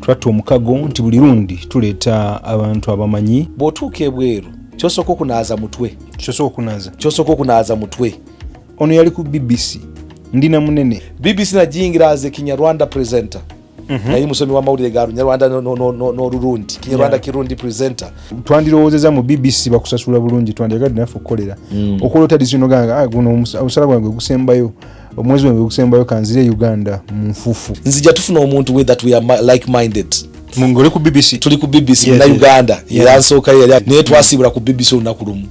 Twattu omukago nti buli lundi tuleeta abantu abamanyi. Bw'otuuka ebweru kyosooka okunaaza mutwe. Ono yali ku BBC ndina munene. BBC nagiyingira as a Kinyarwanda presenter. Naye musomi wa mawulire ga Lunyarwanda n'Olurundi. Kinyarwanda Kirundi presenter. Twandirowoozeza mu BBC bakusasula bulungi, twandiyagadde naffe okukolera. Okola otadisino ganga guno obusala bwange gusembayo. Omwezi wange gusembayo kanzire Uganda mu nfufu. Nzija tufuna omuntu we that we are like-minded. Mungole ku BBC. Tuli ku BBC na Uganda. Yansooka yali naye twasibula ku BBC olunaku lumu.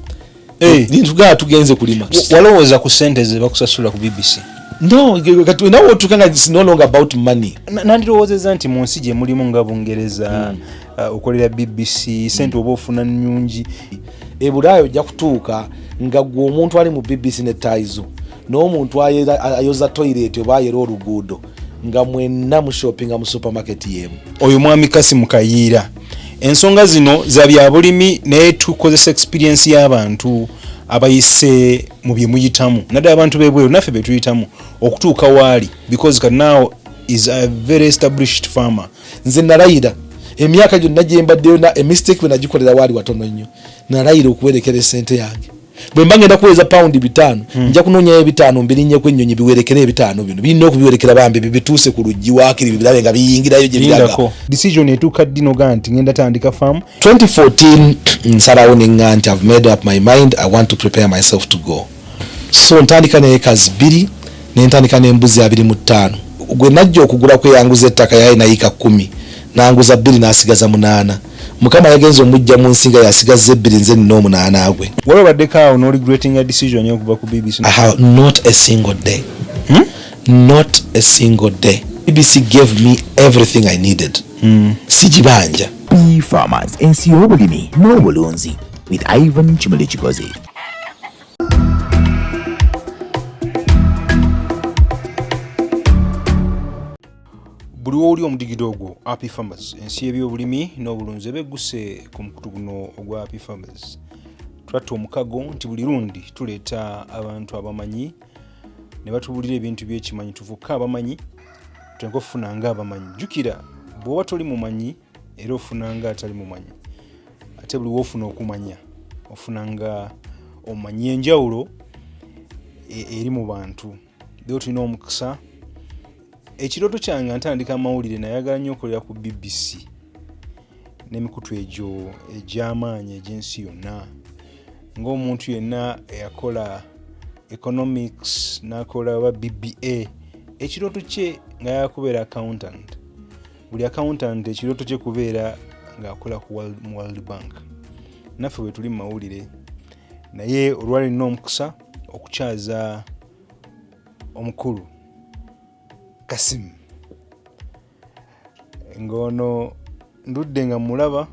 Nintugala tugenze kulima. Walowooza ku ssente ze bakusasula ku BBC? No, kati nawo otukanga it's no longer about money. Nandirowoozeza nti mu nsi gye mulimu nga Bungereza okolera BBC ssente oba ofuna nnyungi. Ebulaayo ojja kutuuka nga gwe omuntu ali mu BBC ne taizo n'omuntu ayoza toilet oba ayera oluguudo nga mwenna mu shoppinga mu supermarket yemu. Oyo mwami Kassim Kayira. Ensonga zino za bya bulimi naye tukozesa experience y'abantu abayise mu bye muyitamu. Naddala abantu b'ebweru naffe be tuyitamu okutuuka waali because now is a very established farmer. Nze nalayira emyaka gyonna gye mbaddeyo na mistake bwe nagikolera waali watono nnyo. Nalayira okuwerekera ssente yange. Bwe mba ngenda kuweza paundi 5 nja kunoonyayo 5 mbirinnye ku ennyonyi biwerekere 5 bino birina okubiwerekera bambi bituuse ku luggi waakiri birabe nga biyingirayo gye biraga. Decision etuuka ddino ganti ngenda tandika farm. 2014 nsalawo nenga nti I've made up my mind, I want to prepare myself to go. So ntandika n'ekazi 2 n'entandika n'embuzi 25. Gwe najja okugula kweyanguza ettaka yaye nayika 10 nanguza 2 n'asigaza 8. Mukama yagenze omujja mu nsinga yasigaza 2 nze nno 8 agwe. Wale baddeko awo no regretting a decision y'okuva ku BBC? I have not a single day. Not a single day. BBC gave me everything I needed. Sijibanja. Bee Farmers ensi y'obulimi n'obulunzi with Ivan Kimuli Kigozi. Buli oli omudigido ogwo Happy Farmers ensi y'ebyobulimi n'obulunzi begguse ku mukutu guno ogwa Happy Farmers. Twattu omukago nti buli lundi tuleeta abantu abamanyi ne batubulira ebintu by'ekimanyi tuvuka abamanyi tutenga ofuna nga abamanyi. Jukira bw'oba toli mumanyi era ofuna nga atali mumanyi. Ate buli wofuna okumanya ofuna nga omanyi enjawulo eri mu bantu. Leo tulina omukisa. Ekirooto kyange ntandika amawulire nayagala nnyo okolera ku BBC n'emikutu egyo egy'amaanyi egy'ensi yonna. Ng'omuntu yenna eyakola economics n'akola ba BBA, ekirooto kye nga yakubeera accountant. Buli accountant ekirooto kye kubeera ng'akola ku World Bank. Naffe bwe tuli mu mawulire naye olwali nina omukisa okukyaza omukulu Kassim. Ngono ndudde nga mulaba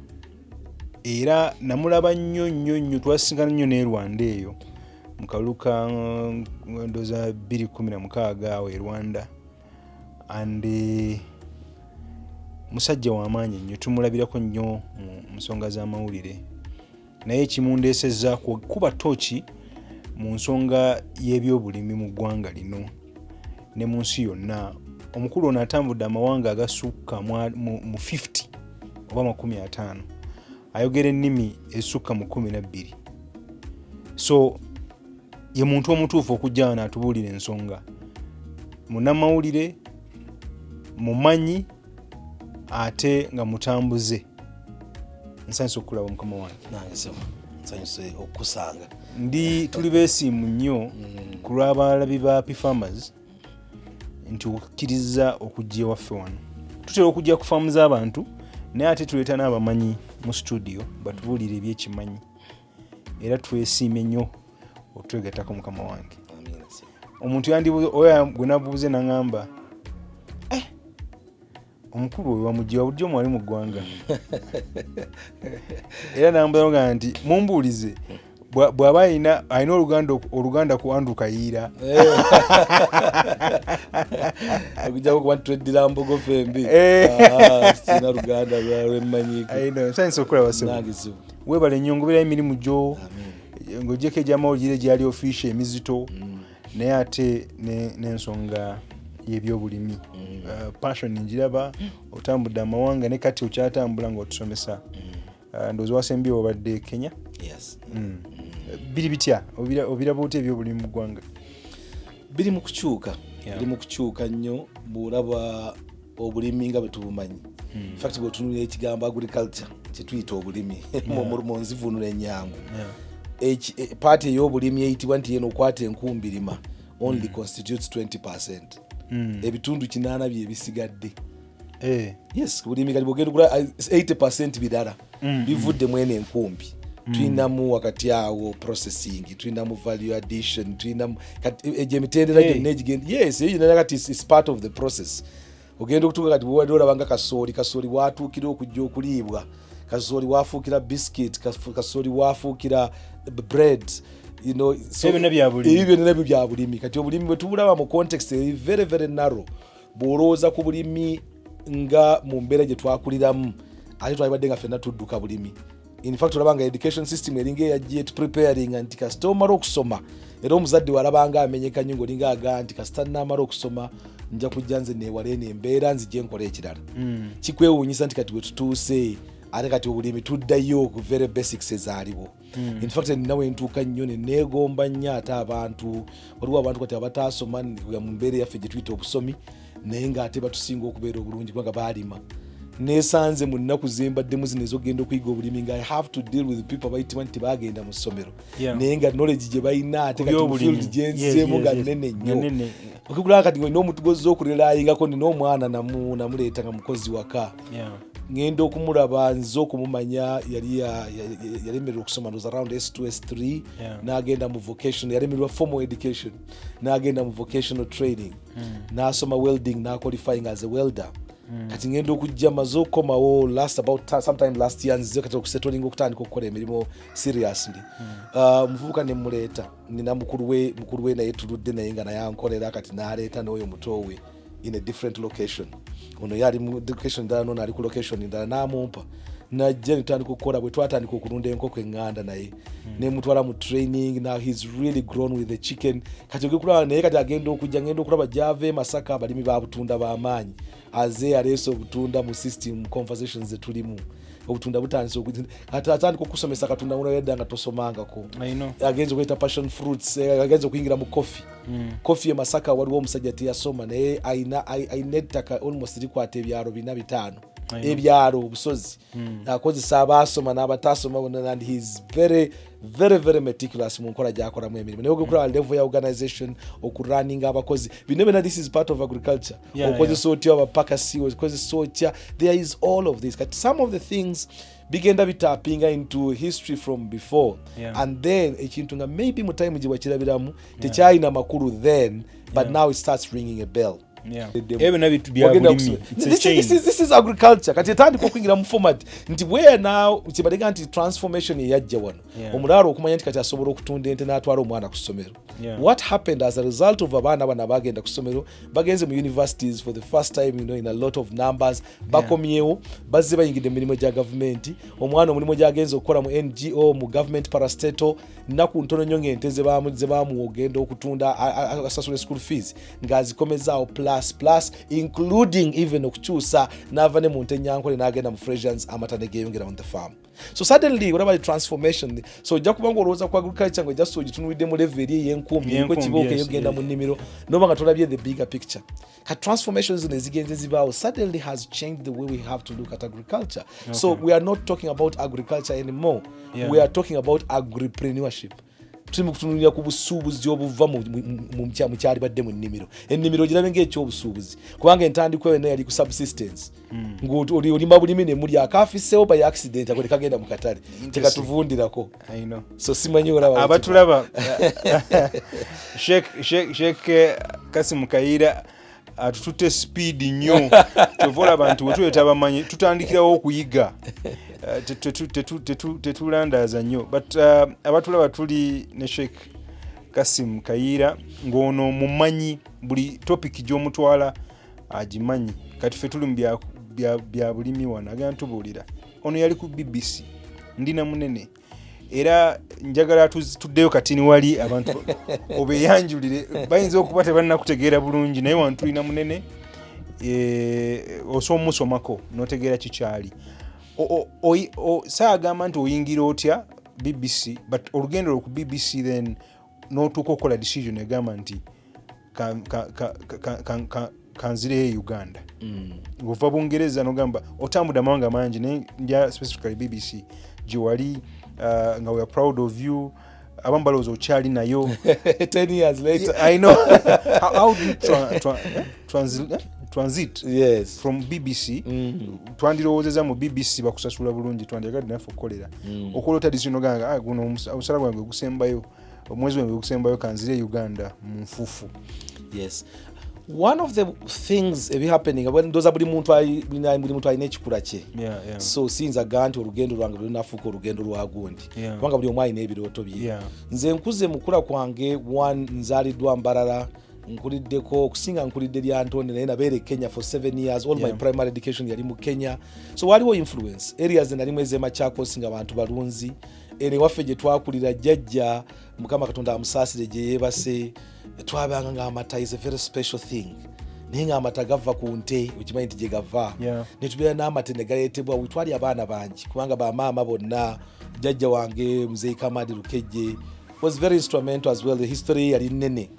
era namulaba nnyo twasingana nnyo ne Rwanda eyo mu kaluka ndoza 2016 awo e Rwanda and musajja w'amaanyi nnyo tumulabirako nnyo mu nsonga z'amawulire naye kimundeesezza kuba tooki mu nsonga y'ebyobulimi mu ggwanga lino ne mu nsi yonna. Omukulu ono atambudde amawanga agasukka mu 50 oba 50 ayogera ennimi ezisukka mu 12. So ye muntu omutuufu okujja wano atubuulira ensonga. Munnamawulire mumanyi ate nga mutambuze. Nsanyuse okulaba mukama wange. Nange sebo nsanyuse okusanga. Tuli beesiimu nnyo ku lw'abalabi ba Happy Farmers nti okkiriza okujja ewaffe wano. Tutera okujja ku faamu z'abantu naye ate tuleeta n'abamanyi mu studio batubuulire ebyekimanyi era twesiime nnyo otwegattako mukama wange. Omuntu yandibuuze oyo gwe nabuuze n'aŋŋamba omukulu oyo wamugjiwa bulijjo mwali mu ggwanga era nambuza nti mumbuulize bw'aba alina oluganda ku Andrew Kayira akujja kuba tweddira mbogo fembi sina Luganda lwemmanyiiko. Nsanyuse okulaba sebo weebale nnyo ngoberera emirimu gyo ng'ogyeko egy'amawulire gyali ofisha emizito naye ate n'ensonga y'ebyobulimi. Passion njiraba otambudde amawanga ne kati okyatambula ng'otusomesa. Ndowooza wasembyewo obadde Kenya. Yes. Biri bitya obiraba otya ebyobulimi mu ggwanga? Biri mu kukyuka. Biri mu kukyuka nnyo bw'olaba obulimi nga bwe tubumanyi. In fact bwe tunulira ekigambo agriculture kye tuyita obulimi mu nzivunula ennyangu. Paati ey'obulimi eyitibwa nti yeno okwata enkumbirima only constitutes 20%. Ebitundu 8 bye bisigadde. Yes, bulimi kali bwogenda okula 80% birala bivudde mwene enkumbi. Tuyinamu wakati awo processing, tuyinamu value addition, tuyinamu emitendera gyonna egigenda. Yes, kati is part of the process. Ogenda okutuuka kati bwe olabanga kasooli watuukira okujja okuliibwa, kasooli wafuukira biscuit, kasooli wafuukira bread, so ebyo byonna bya bulimi. Kati obulimi bwe tubulaba mu context eri very very narrow, bw'olowooza ku bulimi nga mu mbeera gye twakuliramu ate twalibadde nga ffenna tudduka bulimi. In fact olabanga education system eringa eyajja preparing nti kasita omala okusoma era omuzadde walabanga amenyeka nnyo ng'olinga agaa nti kasita nnamala okusoma nja kujja nze neewala eno embeera nzijje nkola ekirala. Kikwewuunyisa nti kati we tutuuse ate kati obulimi tuddayo ku very basics ezaaliwo. In fact ninawe ntuuka nnyo neegomba nnyo ate abantu waliwo abantu kati abataasoma mu mbeera yaffe gye tuyita obusomi naye ng'ate batusinga okubeera obulungi kubanga baalima. Nesanze mu nnaku zembaddemu zino ezogenda okuyiga obulimi nga I have to deal with people abayitibwa nti baagenda mu ssomero naye nga knowledge gye balina ate kati mu field gyenzizeemu nga nnene nnyo. Okukulaba kati ng'olina omutugozi okulera ayingako nina omwana namuleeta nga mukozi waka. Ngenda okumulaba nze okumumanya yalemererwa okusoma was around S2 S3 n'agenda mu vocational, yalemererwa formal education n'agenda mu vocational training n'asoma welding n'qualifying as a welder. Kati ngenda okujja maze okukomawo sometime last year nzize kati okusettling okutandika okukola emirimu seriously. Omuvubuka ne muleeta nina mukulu we naye tuludde naye nga naye ankolera kati n'aleeta n'oyo muto we in a different location. Ono yali mu location ndala nono ali ku location ndala n'amumpa najja netandika okukola bwe twatandika okulunda enkoko eŋŋanda naye nemutwala mu training. Now he's really grown with the chicken. Kati ogekulaba naye kati ngenda okulaba gyava e Masaka abalimi ba butunda b'amaanyi aze aleese obutunda mu system conversations zetulimu. Obutunda butandise atandika okusomesa katunda unayedda nga tosomangako. Agenze okuyita passion fruits, agenze okuyingira mu coffee. Coffee e Masaka waliwo omusajja teyasoma naye ayina ettaka almost likwata ebyalo 4-5 ebyalo obusozi akozesa abaasoma n'abataasoma bonna and he's very very very meticulous mu nkola gy'akolamu emirimu. Naye ogekulaba level ya organization okurunning abakozi bino this is part of agriculture. Okozesa otya abapakasi, okozesa otya, there is all of this. Kati some of the things bigenda bitappinga into history from before and then ekintu nga maybe mu time gye wakirabiramu tekyalina makulu then but now it starts ringing a bell. This is agriculture. Kati etandika okuyingira mu format nti where now kibadega nti transformation eyajja wano omulaalo okumanya nti kati asobola okutunda ente n'atwala omwana ku ssomero. What happened as a result of abaana bano bagenda ku ssomero bagenze mu universities for the first time in a lot of numbers bakomyewo bazze bayingidde emirimu gya gavumenti. Omwana omulimu gyagenze okukola mu NGO mu government parastatal naku ntono nnyo ng'ente ze bamuwogenda okutunda asasula school fees ng'azikomezaawo plus including even okukyusa n'ava ne mu nte nyankole n'agenda mu fresians amata ne geeyongera on the farm. So suddenly whatever the transformation so ojja kubanga olowooza ku agriculture ng'ojja so gitunuulidde mu level eri ey'enkumbi enko kibooka eyogenda mu nnimiro noba nga tolabye the bigger picture. Ka transformations zino ezigenze zibaawo suddenly has changed the way we have to look at agriculture. So we are not talking about agriculture anymore. We are talking about agripreneurship. Tuli kutunulira ku busuubuzi obuva mu kyali badde mu nnimiro. Ennimiro girabe ng'ekyobusuubuzi kubanga entandikwa yonna yali ku subsistence. Ng'olimba bulimi ne muli akaafiseewo by accident ako tekagenda mu katale tekatuvundirako. So simanyi olaba abatulaba Sheikh Kassim Kayira atutute speed nnyo tuvola abantu wetuleeta bamanyi tutandikirawo okuyiga tetulandaza nnyo but abatulaba tuli ne Sheikh Kassim Kayira ng'ono mumanyi buli topic gy'omutwala agimanyi. Kati ffe tuli mu bya bulimi wano agenda tubuulira ono yali ku BBC ndina munene era njagala tuddeyo katini wali abantu obeyanjulire bayinza okuba tebannakutegeera bulungi naye wantu tulina munene osomusomako notegeera kikyali saagamba nti oyingira otya BBC but olugendo ku BBC then notuuka okukola decision egamba nti kanzireyo Uganda ng'ova Bungereza nogamba otambudde amawanga mangi naye nja specifically BBC gyewali nga we are proud of you abamu balowooza okyali nayo 10 years later. I know how do you transit Yes. from BBC twandirowoozeza mu BBC bakusasula bulungi twandyagadde naffe okukolera okola otadisiyo noganga guno omusala gwange gusembayo omwezi wange gusembayo kanzire Uganda mu nfuufu. Yes. One of the things happening when those buli muntu alina ekikula kye. So sinzaga nti olugendo lwange lunafuuka olugendo lwa gundi kubanga buli omu alina ebirooto bye. Nze nkuze mukula kwange nzaaliddwa Mbarara nkuliddeko okusinga nkulidde lya Ntone naye nabeere Kenya for 7 years. All my primary education yali mu Kenya, so waliwo influence areas nalimu ez'Emachakos nga bantu balunzi ere waffe gye twakulira jjajja Mukama Katonda amusaasire gye yeebase twabanga nga amata is a very special thing naye nga amata gava ku nte okimanyi nti gye gava ne tubeera n'amata ne galeetebwa twali abaana bangi kubanga bamaama bonna jjajja wange Muzeeyi Kamadi Lukejje was very instrumental as well. The history yali nnene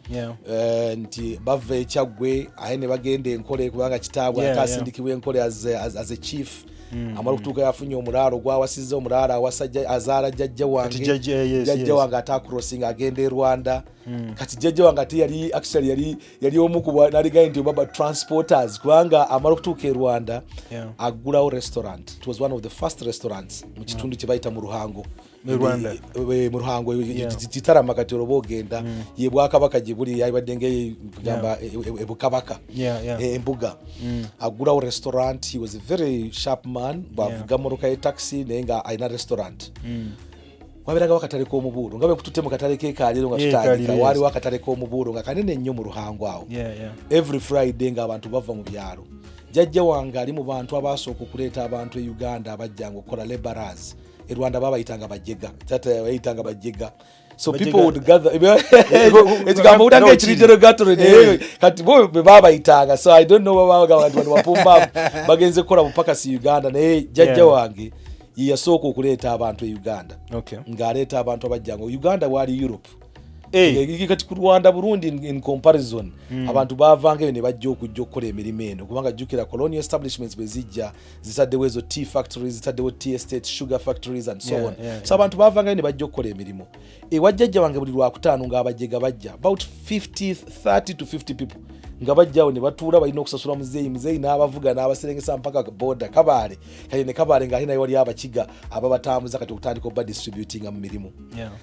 nti bava Ekyaggwe aye ne bagenda Enkole kubanga kitaabwe atasindikibwa Enkole as a chief amala okutuuka yafunye omulaalo gwawasizza omulaalo awasajja azaala jjajja wange atacrossing agenda e Rwanda kati jjajja wange ate yali actually yali omu ku naligaye nti baba transporters kubanga amala okutuuka e Rwanda aggulawo restaurant. It was one of the first restaurants mu kitundu kye bayita mu Ruhango mu Ruhango Gitarama kati oloba ogenda ye Bwakabaka gye buli yabadde ng'egamba Ebukabaka embuga aggulawo restaurant. He was a very sharp man bwavuga motoka ye taxi naye nga alina restaurant. Waberaga wakatale k'omubuulo nga bwe kututte mu katale k'ekaliro nga tutandika waliwo akatale k'omubuulo nga kanene nnyo mu Ruhango awo every Friday nga abantu bava mu byalo. Jjajja wange ali mu bantu abasooka okuleeta abantu e Uganda abajjanga okukola laborers e Rwanda babayitanga bajjega tata bayitanga bajjega. So people would gather ekigambo udanga ekiriderogatory kati bo babayitanga. So I don't know babaga abantu bapumba bagenze kukola bupakasi Uganda naye jjajja wange yasooka okuleeta abantu e Uganda ng'aleeta abantu abajjanga Uganda wali Europe kati ku Rwanda Burundi in comparison abantu bavanga ne bajja okujja okukola emirimu eno kubanga jjukira colonial establishments bezijja zitaddewo ezo tea factories zitaddewo tea estate sugar factories and so on. So abantu bavanga ne bajja okukola emirimu ewajjajja wange buli Lwakutaano ng'abajjega bajja about 30 to 50 people nga bajjawo ne batuula balina okusasula muzeeyi n'abavuga n'abaserengesa mpaka border Kabaale kale ne Kabaale ng'ali naye wali Abakiga ababatambuza kati okutandika oba distributing mu mirimu.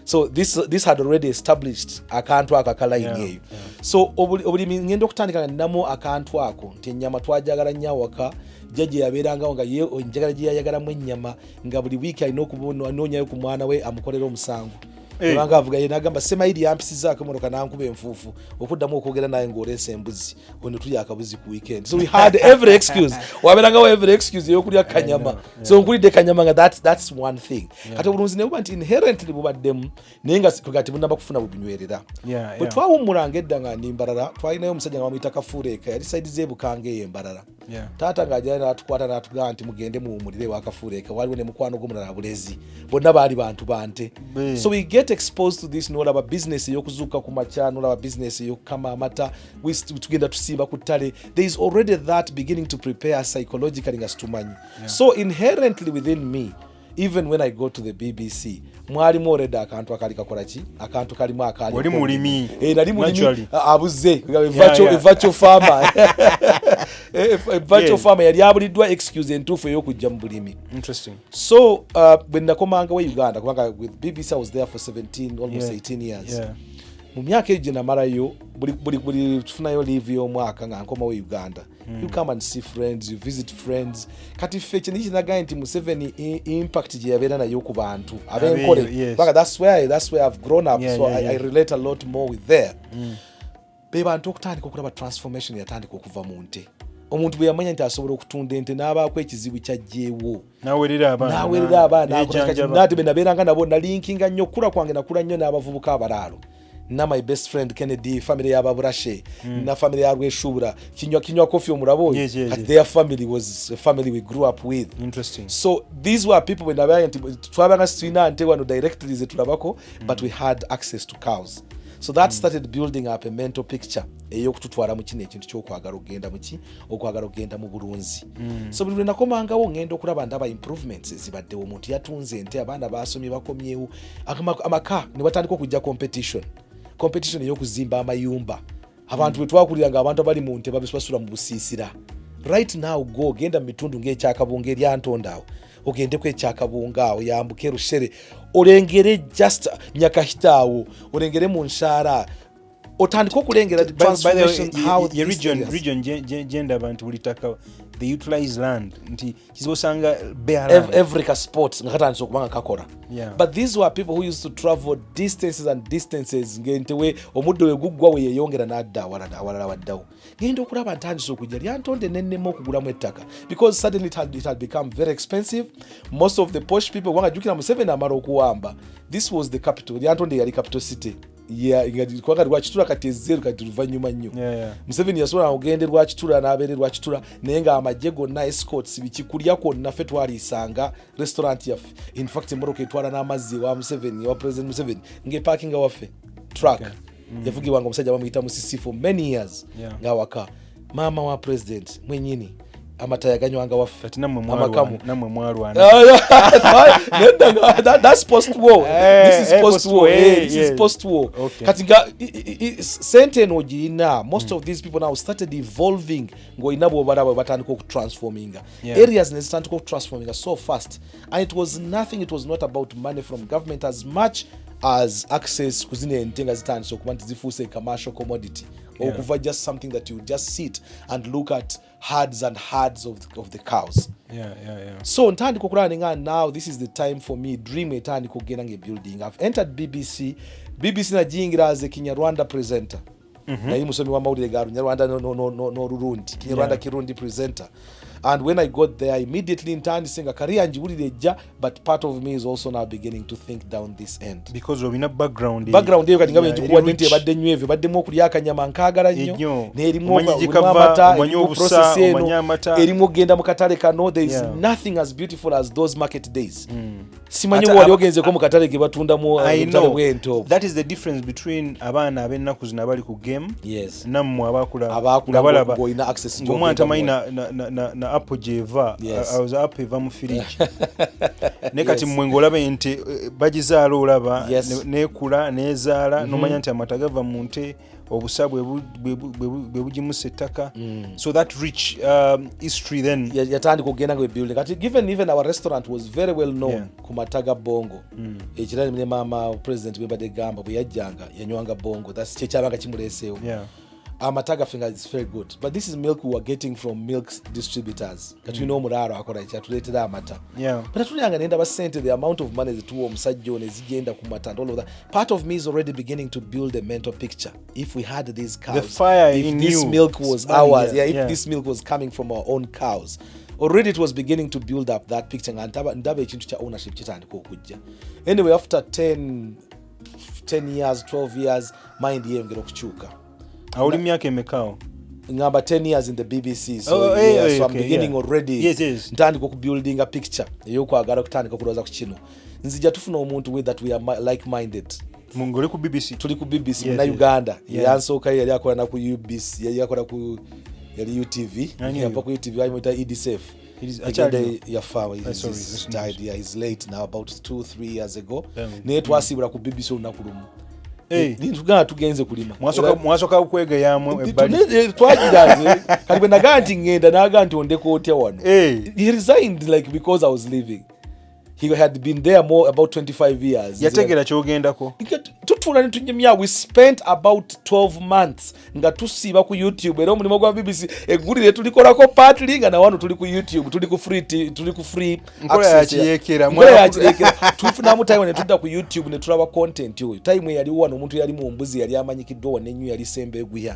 So this had already established akantu ako akalayini eyo. So obulimi ngenda okutandika nnamu akantu ako nti ennyama twajagala nnyo awaka. Jjajja yabeerangawo nga ye enjagala gye yayagalamu ennyama nga buli wiiki alina okunoonyayo ku mwana we amukolera omusango. Kubanga avuga ye n'agamba Semaidi yampisizaako emotoka n'ankuba enfuufu okuddamu okwogera naye ng'oleesa embuzi ono tulya akabuzi ku weekend. So we had every excuse wabeerangawo every excuse ey'okulya kanyama. So nkulidde kanyama nga that's one thing. Kati obulunzi ne buba nti inherently bubaddemu naye nga kati bunaba kufuna bubinywerera. Bwe twawummulanga edda nga ndi Mbarara twalinayo omusajja nga bamuyita Kafuureeka yali sayidi z'Ebukange eyo Mbarara. Taata ng'ajala n'atukwata n'atugamba nti mugende muwummulire ewa Kafuureeka waliwo ne mukwano gw'omulala Bulezi bonna baali bantu bante. So we get exposed to this n'olaba business ey'okuzuuka ku makya n'olaba business ey'okukama amata tugenda tusimba ku ttale. There is already that beginning to prepare psychologically nga situmanyi. So inherently within me even when I go to the BBC mwalimu already akantu akali kakola ki akantu kalimu akali wali mulimi nali mulimi abuze virtual farmer virtual farmer yali abuliddwa excuse entuufu ey'okujja mu bulimi. Interesting. So when nakomanga we Uganda kubanga with BBC I was there for 17 almost 18 years. Mu myaka egyo namalayo buli tufunayo leave y'omwaka nga nkoma we Uganda. You come and see friends, you visit friends. Kati ffe kino kinagaye nti Museveni impact gye yabeera nayo ku bantu ab'enkole. That's where I've grown up. I relate a lot more with there. Be bantu okutandika okulaba transformation yatandika okuva mu nte. omuntu bwe yamanya nti asobola okutunda ente n'abaako ekizibu kyajjeewo n'awerera abaana nate be nabeeranga nabo nalinkinga nnyo okula kwange nakula nnyo n'abavubuka abalaalo na my best friend Kennedy family y'ababurashe na family ya Rweshubura kinywa coffee omurabo their family was a family we grew up with. Interesting. So these were people when twabanga sitwina ante wano directly ze tulabako but we had access to cows. So that started building up a mental picture ey'okututwala mu kino ekintu ky'okwagala okugenda okwagala okugenda mu bulunzi. So buli lwe nakomangawo ngenda okulaba ndaba improvements ezibaddewo, omuntu yatunze ente, abaana basomye bakomyewo, amaka ne batandika okujja competition ey'okuzimba amayumba. Abantu bwe twakuliranga abantu abali mu nte babasula mu busiisira. Right now go genda mu bitundu ng'ekyakabunga eryantondaawo, ogendeko ekyakabunga awo, yambuke Rushere, olengere just Nyakahitaawo, olengere mu Nshara, otandika okulengera the transformation. How the region genda abantu bulitaka they utilize land nti kizosanga bare every sport ngakatandisa okubanga kakola. But these were people who used to travel distances ngentewe omuddo we guggwa we yeyongera n'adda awalala waddawo. Ngenda okulaba ntandisa okujja lyantonde nennema okugulamu ettaka because suddenly it had become very expensive. Most of the posh people wangajjukira Museveni amala okuwamba, this was the capital. Lyantonde yali capital city. Kwanga Rwakitula kati ezzeru kati luvannyuma nnyo. Museveni yasobola okugenda Rwakitula n'abeera Rwakitula naye nga amagye gonna escorts bikikulya kwonna ffe twalisanga restaurant yaffe. In fact emmotoka etwala n'amazzi wa Museveni, wa President Museveni ng'eparkinga waffe truck yavugibwanga omusajja bamuyita Musisi for many years nga waka maama wa President mwenyini amataya ganywanga waffe kati namwe mwarwana. That's post-war. This is post-war. This is post-war. Kati sente eno ogirina, most of these people now started evolving ng'olina bw'obalaba batandika okutransforminga. Areas ne zitandika okutransforminga so fast, and it was not about money from government as much as access kuzina ente nga zitandise okuba nti zifuuse commercial commodity. Or just something that you just sit and look at herds and herds of the cows. So ntandika okulaba nga now this is the time for me dream etandika okugenda ngebuilding. I've entered BBC najiyingira as a Kinyarwanda presenter. Naye musomi wa mawulire ga Kinyarwanda n'Olurundi, Kinyarwanda Kirundi presenter. And when I got there, immediately ntandise nga career njiwulire ejja, but part of me is also now beginning to think down this end. Because of background eyo kati nga bwe nti ebadde nnyo evyo, baddemu okulya akanyama nkaagala nnyo, n'erimu amata, erimu process eno, erimu ogenda mu katale kano. There is nothing as beautiful as those market days. Simanyi wali ogenzeko mu katale ge batundamu obutale bw'ento. That is the difference between abaana ab'ennaku zino abali ku game nammwe abaakula ng'olina access ng'omwana tamanyi na apple gyeva awoza apple eva mu fridge ne kati mmwe ng'olaba ente bagizaala olaba nekula nezaala nomanya nti amata gava mu nte obusa bwe bugimusa ettaka. So that rich history then yatandika okugenda nga building kati even our restaurant was very well known ku mataga bongo. Ekirala ne maama president bwe gamba bwe yajjanga yanywanga bongo, that's kyekyabanga kimuleeseewo. Amataga finger is very good, but this is milk we were getting from milk distributors. Kati no muraro akola kyatuleetera amata. But atulanga nenda basente the amount of money that omusajja ono ezigenda ku mata and all of that. Part of me is already beginning to build a mental picture. If we had these cows, the fire if this milk was ours, if this milk was coming from our own cows, already it was beginning to build up that picture. And ndaba ekintu kya ownership kitandika okujja. Anyway, after 10 years, 12 years, mind yeyongera okukyuka. Awuli myaka emekao? Ngamba 10 years in the BBC, so I'm beginning already ntandika okubuilding a picture ey'okwagala kutandika okulowooza ku kino. Nzija tufuna omuntu with that we are like-minded. Mungoli ku BBC? Tuli ku BBC na Uganda. Yansooka yali akola na ku UBC, yali akola ku UTV, yava ku UTV ayimuyita EDSF. He's died. He's late now, about 2-3 years ago. Naye twasibula ku BBC olunaku lumu. Nitugana tugenze kulima. Mwasoka okwegeyamu ebbali. Twagiraze kali bwe nagaa nti ngenda nagaa nti ondeko otya wano. He resigned like because I was leaving. He had been there more about 25 years. yategera kyogendako. Tutula netunyemya, we spent about 12 months nga tusiba ku YouTube era omulimu gwa BBC eggulire tulikolako partly nga na wano tuli ku YouTube tuli ku free nkola yakiyekera tufunamu time ne tudda ku YouTube ne tulaba content yo time yali wano omuntu yali mu mbuzi yali amanyikiddwa wano ennyo yali Sembeguya.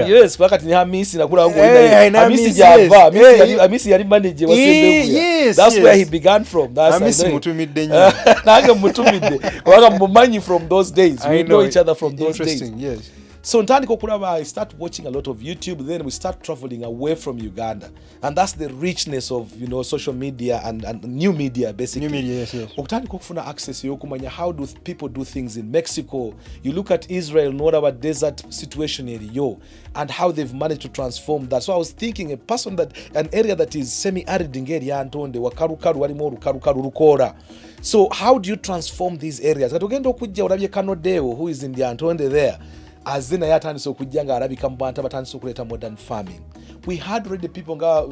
Yes, pakati ni Hamisi nakula ngo Hamisi java Hamisi yali manager wa Sembeguya. That's where he began from. Hamisi mutumidde nnyo nange mutumidde kubanga mumanyi from those days. We know each other from those days. Yes. So ntandika okulaba, I start watching a lot of YouTube, then we start traveling away from Uganda, and that's the richness of social media and new media basically. New media, yes. Okutandika okufuna access yokumanya how do people do things in Mexico. You look at Israel, know about desert situation eriyo and how they've managed to transform that. So I was thinking an area that is semi-arid ngeri yantonde wakarukaru walimo rukarukaru rukora. So how do you transform these areas? Katogenda okujja olabye Kanodeo who is in the Antonde there. Azina yatandise okujja nga alabika mu bantu abatandise okuleta modern farming. We had already people nga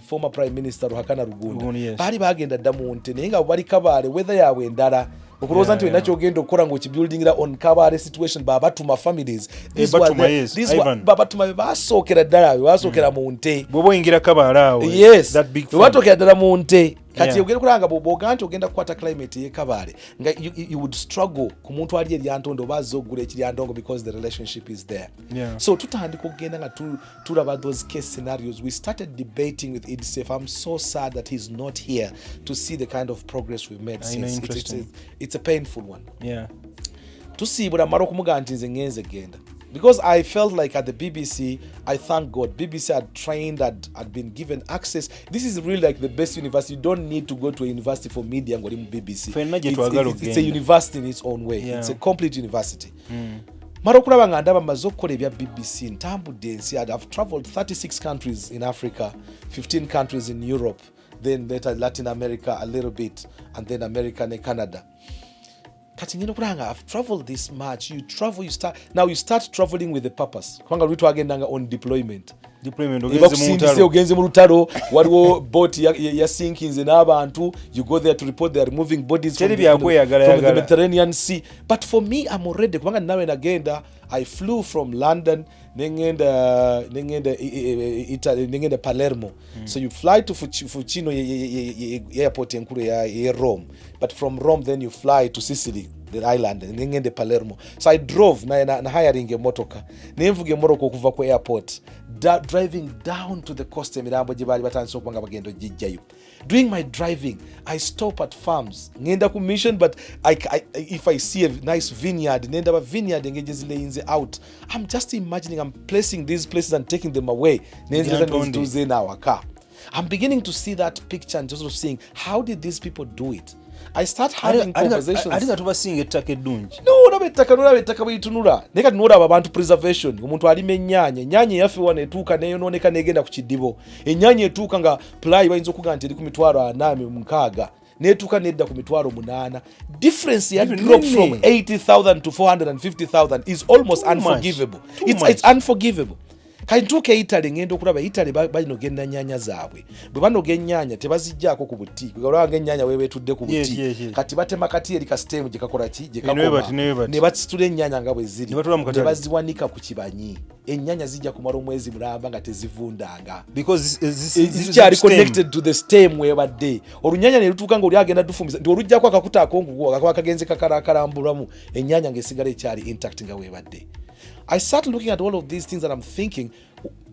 former prime minister Ruhakana Rugunda bali bagenda dda mu nte naye nga bali Kabale weather yaabwe endala okulowooza nti olina kyogenda okukola ng'okibuildingira on Kabale situation babatuma families babatuma bebasookera ddala bebasookera mu nte bw'oba oyingira Kabale awo bebatookera ddala mu nte kati ogenda kulanga bw'oga nti ogenda kukwata climate ye Kabale nga you would struggle ku muntu ali eryantondo oba azze okugula ekiryandongo because the relationship is there. So tutandika okugenda nga tulaba those case scenarios. We started debating with Idsef. I'm so sad that he's not here to see the kind of progress we've made since. It's a painful one. Tusiibula mara okumuga nti nze ngenze genda. Because I felt like at the BBC, I thank God, BBC had trained, had been given access. This is really like the best university. You don't need to go to a university for media and go to BBC. It's a university in its own way. It's a complete university. Mara okulaba nga ndaba maze okukola ebya BBC ntambudde ensi. I've traveled 36 countries in Africa, 15 countries in Europe, then later Latin America a little bit, and then America and Canada. I've traveled this much. You start traveling with a purpose. On deployment. Ogenze mu lutalo waliwo boat ya sinkings n'abantu. You go there to report they are removing bodies from the Mediterranean Sea. But for me, I'm already kubanga nawe nagenda. I flew from London nengenda Italy nengenda Palermo. So you fly to Fucino airport enkuru ya Rome, but from Rome then you fly to Sicily, the island, nengenda Palermo. So I drove na hiring a motoka nemvuge moroko okuva ku airport driving down to the coast emirambo gye bali batandise okubanga bagendo jijjayo. Doing my driving, I stop at farms ngenda ku mission, but if I see a nice vineyard nenda ba vineyard engage laying out. I'm just imagining I'm placing these places and taking them away. I'm beginning to see that picture and just sort of seeing how did these people do it. I start having conversations. Aliga tubasinga ettaka eddungi. No, nolaba ettaka bweyitunula. Naye kati nolaba abantu preservation. Omuntu alima ennyaanya yaffe wano etuuka neyonooneka negenda ku kiddibo. Ennyaanya etuuka nga pulayi bayinza okuga nti eri ku mitwalo 86. Netuuka nedda ku mitwalo 8. Difference ya drop from 80,000 to 450,000 is almost unforgivable. It's unforgivable. Kaituke Italy ngendo okulaba Italy balinogenna nnyaanya zaabwe. Bwe banoga ennyaanya tebazijjaako ku buti. Olaba ng'ennyaanya weebeetudde ku buti. Kati batema kati eri ka system gye kakola ki? Gye kakoma. Ne basitula ennyaanya nga bwe ziri. Ne baziwanika ku kibanyi. Ennyaanya zijja kumala omwezi mulamba nga tezivundanga. Because this are connected to the stem webadde. Olunyaanya ne lutuuka ng'oli agenda dufumiza. Nti olujjako akakuta akongugo akakuba kagenze kakalambulamu. Ennyaanya ng'esigala ekyali intact nga weebadde. I start looking at all of these things and I'm thinking,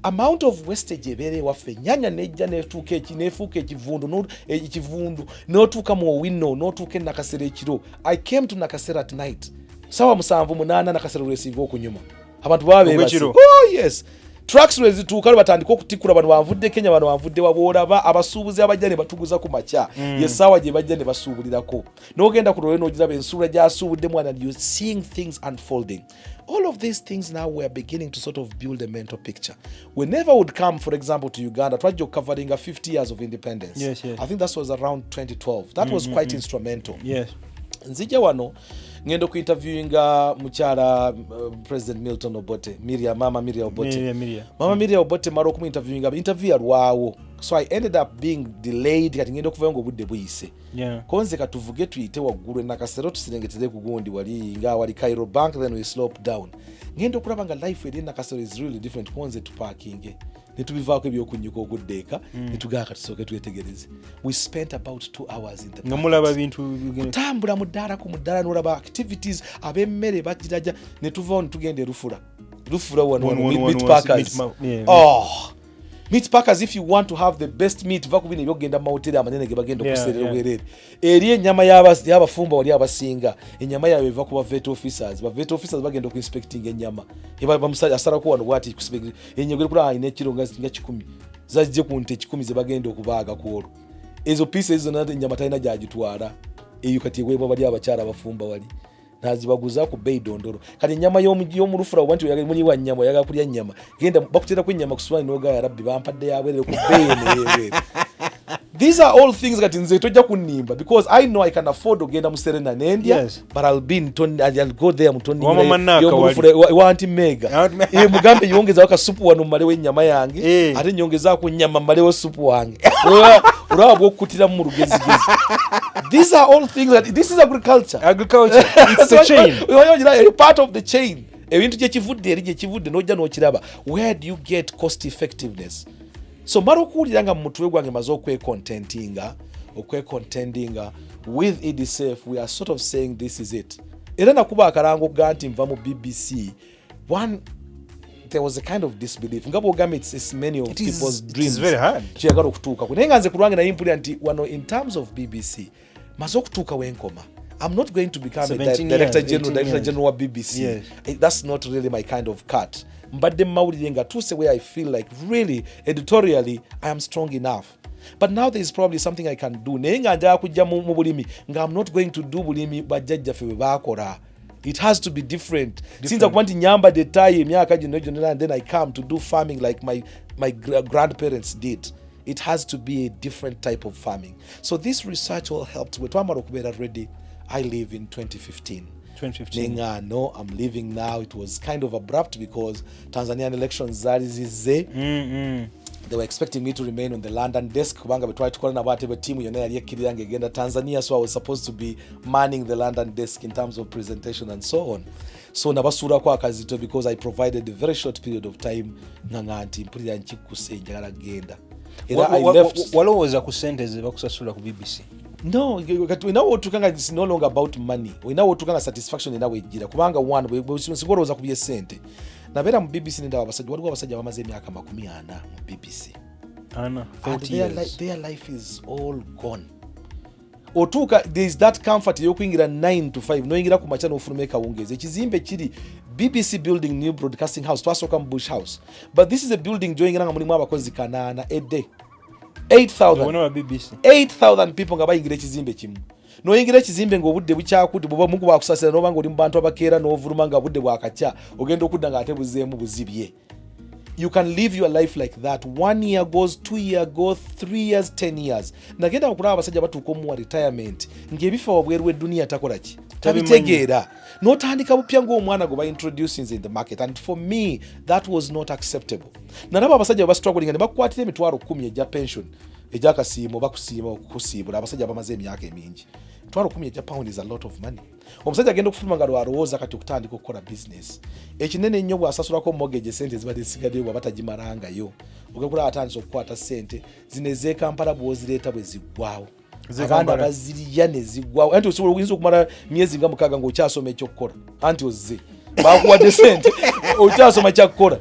amount of wastage ebere waffe nyanya nejja netuuka nefuuka ekivundu n'otuuka mu Owino n'otuuka Nakasero ekiro. I came to Nakasero at night. Sawa 7-8 Nakasero lwesinga okunyuma. Abantu babeebasi. Oh yes. Trucks lwezituuka batandika okutikula bano banvudde Kenya bano banvudde waboolaba abasuubuzi abajja ne batuguza ku makya. Yesaawa gye bajja ne basuubulirako. N'ogenda ku lweno ogiraba ensuula gy'asuubuddemu and you're seeing things unfolding. All of these things now we're beginning to sort of build a mental picture. Whenever I would come, for example, to Uganda, you're covering 50 years of independence. Yes. I think that was around 2012. That was quite instrumental. Yes. Nzija wano ngendo ku interviewinga mukyala President Milton Obote, Mama Miriam Obote. Mama Miriam Obote maro ku interviewinga interview alwawo. So I ended up being delayed kati ngendo kuvayo ngo budde buyise. Konze katuvuge tuyite waggulu nakasero tusirengeteze ku gundi wali nga wali Cairo Bank, then we slope down. Ngendo kulaba nga life eri nakasero is really different. Konze tu parking netubivaako ebyokunyuka okuddeeka netugaa katusoke twetegereze. We spent about 2 hours in the ngamulaba bintu kutambula mu ddala ku muddala n'olaba activities ab'emmere bakiraja netuvaawo netugenda Rufura wano meat packers. Meat packers, if you want to have the best meat va kubina ebyogenda mu mahoteli amanene ge bagenda okuserera obwerere eri ennyama y'abafumba wali abasinga ennyama yaabwe eva kuba vet officers bagenda ku inspecting ennyama bamusajja asalako wano bwati kuspect enyogere kula ine kilo nga 10 zajje ku nte 10 ze bagenda okubaaga ku olwo ezo pieces zonna ennyama talina gyagitwala eyo kati eweebwa bali abakyala abafumba wali nazibaguza ku bei dondoro kati ennyama y'omu Rufura wanti oyagala muli wa nnyama oyagala kulya nnyama genda bakutera ku ennyama kuswani n'ogaya rabbi bampadde yabwerere ku bei neyeweere. These are all things that nze tojja kunimba because I know I can afford ogenda mu Serena n'endya. But I'll be in Tony, I'll go there mu Tony wanti mega mugambe yongeza ka supu wano malewo ennyama yange ate nyongeza ku nnyama malewo supu wange urabo okutira mu rugezigezi. These are all things that this is agriculture. It's the chain. You're part of the chain. Ebintu gye kivudde n'ojja n'okiraba. Where do you get cost effectiveness? So maro kuulira nga mutwe gwange maze okwecontendinga with EDSF, we are sort of saying this is it. Era nakuba akarango ganti mva mu BBC. One, there was a kind of disbelief. Ngabo gambe it's many of people's dreams. It's very hard. Chiyagala okutuuka. Kunenga nze kulwange na impuli nti wano in terms of BBC maze okutuuka wenkoma. I'm not going to become a director general of BBC. Yes. That's not really my kind of cut. Mbadde mawulire nga tuse where I feel like really editorially I am strong enough. But now there is probably something I can do. Naye nga njagala kujja mu bulimi nga I'm not going to do bulimi bajjajjaffe bwe baakola. It has to be different. Since akuba nti nyamba detail emyaka gino gyonna and then I come to do farming like my grandparents did. It has to be a different type of farming. So this research all helped. Bwe twamala okubeera ready, I live in 2015. No, I'm leaving now. It was kind of abrupt because Tanzanian elections zali zize. They were expecting me to remain on the London desk kubanga betwali tukola na batebe team yonna yali ekkirira ngegenda Tanzania, so I was supposed to be manning the London desk in terms of presentation and so on. So nabasura kwa akazito because I provided a very short period of time nganti mpulira nkikuse njagala genda. Era I left. Walowooza ku sente ze bakusasula ku BBC? No, we know what tukanga is no longer about money. We know what tukanga satisfaction inawe ejira. Kubanga one we sigoroza kubiye sente. Nabera mu BBC nenda abasajja waliwo abasajja bamaze emyaka 40 mu BBC. 40 years. Their life is all gone. Otuka there is that comfort yokuingira 9 to 5 no ingira ku machano ofulumeka wongeze. Ekizimbe kiri BBC building new broadcasting house twasoka mu Bush House. But this is a building joingira nga mulimu abakozi 8 a day. 8,000 people nga bayingira ekizimbe kimu. Noyingira ekizimbe ng'obudde bukyakudde bwoba mungu bakusasira n'oba ng'oli mu bantu abakeera n'ovuluma nga budde bwakakya ogenda okudda ng'ate buzeemu buzibye. You can live your life like that. 1 year goes, 2 years goes, 3 years, 10 years. Nagenda okulaba abasajja batuuka omuwa retirement ng'ebifa wabweru w'edduniya takola ki? Tabitegeera. N'otandika bupya ng'omwana gwe introducing in the market, and for me that was not acceptable. Nalaba abasajja bastruggling ne bakukwatira emitwalo 10 egya pension egya kasiimo bakusiima okusiibula abasajja bamaze emyaka emingi. Emitwalo 10 egya pound is a lot of money. Omusajja agenda okufuluma nga lwalowooza kati okutandika okukola business. Ekinene ennyo bw'asasulako mortgage sente zibadde zisigaddeyo bw'aba tagimalangayo. Ogekula atandise okukwata sente zino ez'Ekampala bw'ozireeta bwe ziggwawo. Abaana bazirya ne ziggwawo. Anti osobola oyinza okumala myezi nga 6 ng'okyasoma ekyokukola. Anti ozze. Bakuwadde sente okyasoma kyakukola.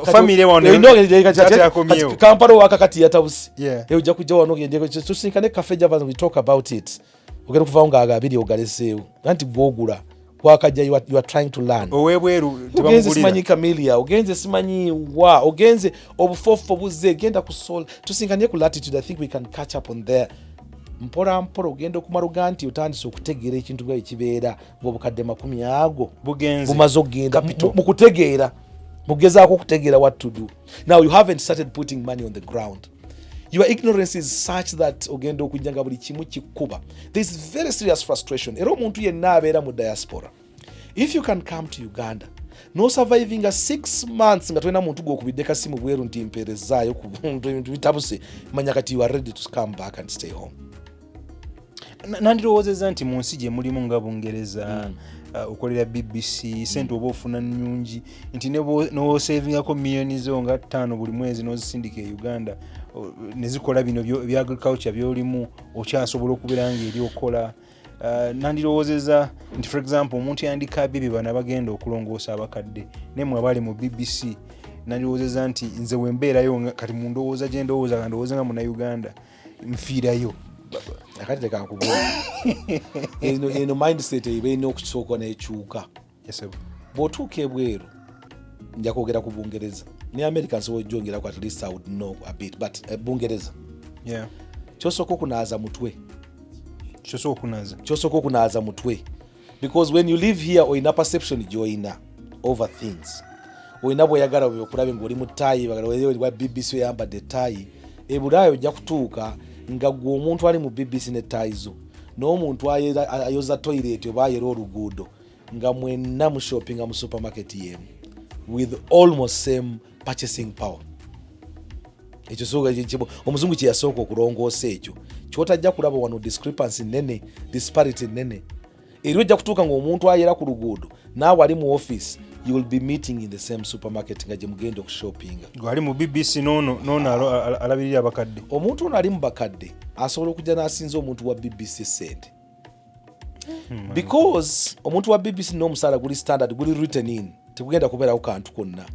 Family wano Kampala wakakati yatabuse. Ojja kujja wano ngende tusinkane cafe java we talk about it. Ogenda kuvaawo ng'agabiri ogaleseewo. Anti gwogula wakajja you are trying to learn. Owebweru tebamugulira. Ogenze simanyi Camellia, ogenze simanyi wa, ogenze obufofu buzze genda ku soul. Tusinkane ku latitude. I think we can catch up on there. Mpora ogenda okumaruga nti otandise okutegeera ekintu bwe kibeera ng'obukadde 10 ago bumaze okugenda mu kutegeera mugezaako okutegeera what to do. Now you haven't started putting money on the ground. your ignorance is such that ogenda okujjanga buli kimu kikuba. There is very serious frustration. Era omuntu yenna abeera mu diaspora, if you can come to Uganda no surviving a 6 months nga twena muntu gwokubidde Kasimu bweru nti mpeerezaayo ku bintu bitabuse, manya kati you are ready to come back and stay home. Nandirowoozezza nti mu nsi gye mulimu nga Bungereza okolera BBC sente oba ofuna nnyungi nti n'osavingako miliyoni zo nga 5 buli mwezi n'ozisindika e Uganda ne zikola bino bya agriculture by'olimu okyasobola okubeera ng'eri okola. Nandirowoozezza nti for example omuntu yandikaabye bye bana bagenda okulongoosa abakadde nemwe abali mu BBC. Nandirowoozezza nti nze wembeerayo kati mu ndowooza gye ndowooza nga ndowooza nga muna-Uganda nfiirayo. Akati leka nkubula eno mindset ebeerina okusooka n'ekyuka. Bw'otuuka ebweru nja kwogera ku Bungereza ne America nsobola ojjongeraku at least I would know a bit but Bungereza kyosooka okunaaza mutwe. Kyosooka okunaaza mutwe because when you live here oyina perception gy'oyina over things. Oyina bw'oyagala okulabe ng'oli mu ttaayi bagala BBC oyambadde ettaayi. Ebulaayo ojja kutuuka nga gwe omuntu ali mu BBC ne ttaayi zo n'omuntu ayoza toilet oba ayera oluguudo nga mwenna mu shoppinga mu supermarket yemu with almost same purchasing power. Ekyo sooka omuzungu kye yasooka okulongoosa ekyo kyotajja kulaba wano discrepancy nene, disparity nene. Era ojja kutuuka ng'omuntu ayera ku luguudo naawe ali mu office you will be meeting in the same supermarket nga gye mugenda okushoppinga. Gwali mu BBC nono alabirira abakadde. Omuntu ono ali mu bakadde asobola okujja n'asinza omuntu wa BBC sente. Because omuntu wa BBC n'omusaala guli standard, guli written in, tegugenda kubeerawo kantu konna.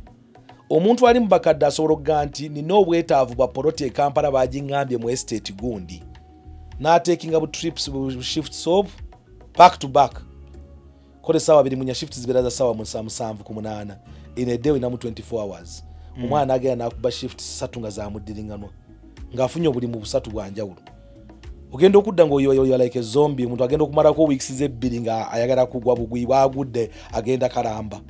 Omuntu ali mu bakadde asobola okugaa nti nina obwetaavu bwa poloti e Kampala bagiŋŋambye mu estate gundi. N'ateekinga bu trips bu shifts of back to back. Kole sawa biri munya shifts zibeera za sawa 7-8 in a day with 24 hours. Omwana agenda nakuba shift 3 nga za muddiringanwa ng'afunye obuli mu busatu bwa njawulo. Ogenda okudda ng'oyo like a zombie, omuntu agenda okumalako weeks ebbiri nga ayagala kugwa bugwi bwagudde agenda kalamba.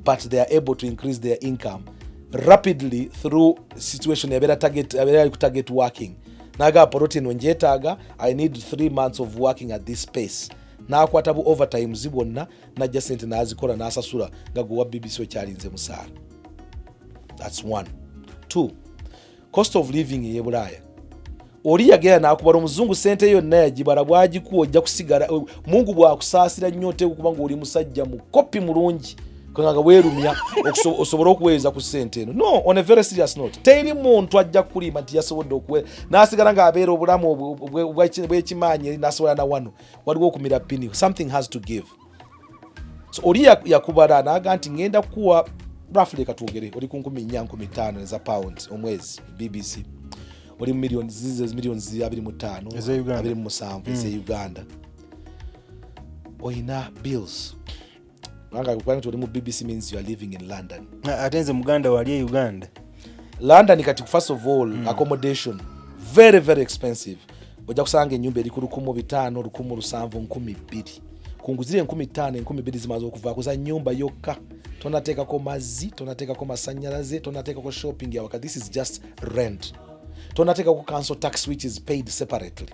But they are able to increase their income rapidly through situation yabeera target working. Naga protein onjetaaga, I need 3 months of working at this pace. N'akwata bu overtime zibonna najja sente n'azikola n'asasula nga gwe wa BBC okyalinze musaala. That's 1. 2. Cost of living ye Bulaaya. Oli yagenda n'akubala omuzungu sente yonna yagibala bwagikuwa ojja kusigala Mungu bw'akusaasira nnyo oteeka okuba ng'oli musajja mukopi mulungi nga weerumya osobola okuweereza ku sente eno. No, on a very serious note. Teri muntu ajja kulima nti yasobodde okuweera n'asigala ng'abeera obulamu bw'ekimaanyi eri n'asobola na wano. Waliwo okumira pini. Something has to give. So oli yakubala n'aga nti ngenda kuwa roughly katwogere oli ku 4,500 eza pounds omwezi BBC. Oli mu millions 25 27 eza Uganda. Oyina bills. When you mu BBC means you are living in London. Atenze Muganda wali Uganda. London kati first of all accommodation very very expensive. Ojja kusanga ennyumba eri ku 1,500, 1,700, 1,200. Kunguzire 1,500, 1,200 zimaze okuva kuza nyumba yokka. Tonateekako mazzi, tonateekako masannyalaze, tonateekako shopping yawaka. This is just rent. Tonateekako council tax which is paid separately.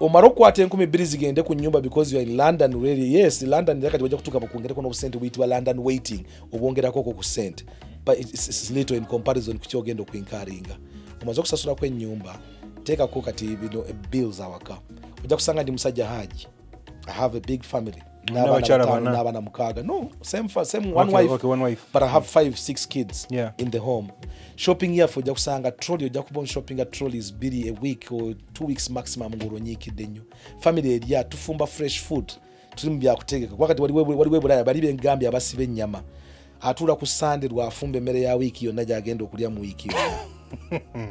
Omara okukwata 2,000 zigende ku nyumba because you are in London really. Yes, London kati wajja kutuuka bakwongerako n'obusente buyitibwa London waiting obwongerako ku sente, but it's little in comparison ku kyogenda okuinkaringa. Omaze okusasulako ennyumba teekako kati bino bills awaka. Ojja kusanga ndi musajja Haji. I have a big family. N'abaana mukaaga. No, same one wife. But I have 5-6 kids in the home. Shopping here for ojja kusanga trolley ojja kuba shopping at trolleys 2 a week or 2 weeks maximum ng'olonyiikidde nnyo. Family erya tufumba fresh food. Tuli mu byakutegeka. Wakati waliwo Bulaaya bali b'engambye abasiba ennyama. Atuula ku Sunday lwafumba emmere ya wiiki yonna gy'agenda okulya mu wiiki yonna.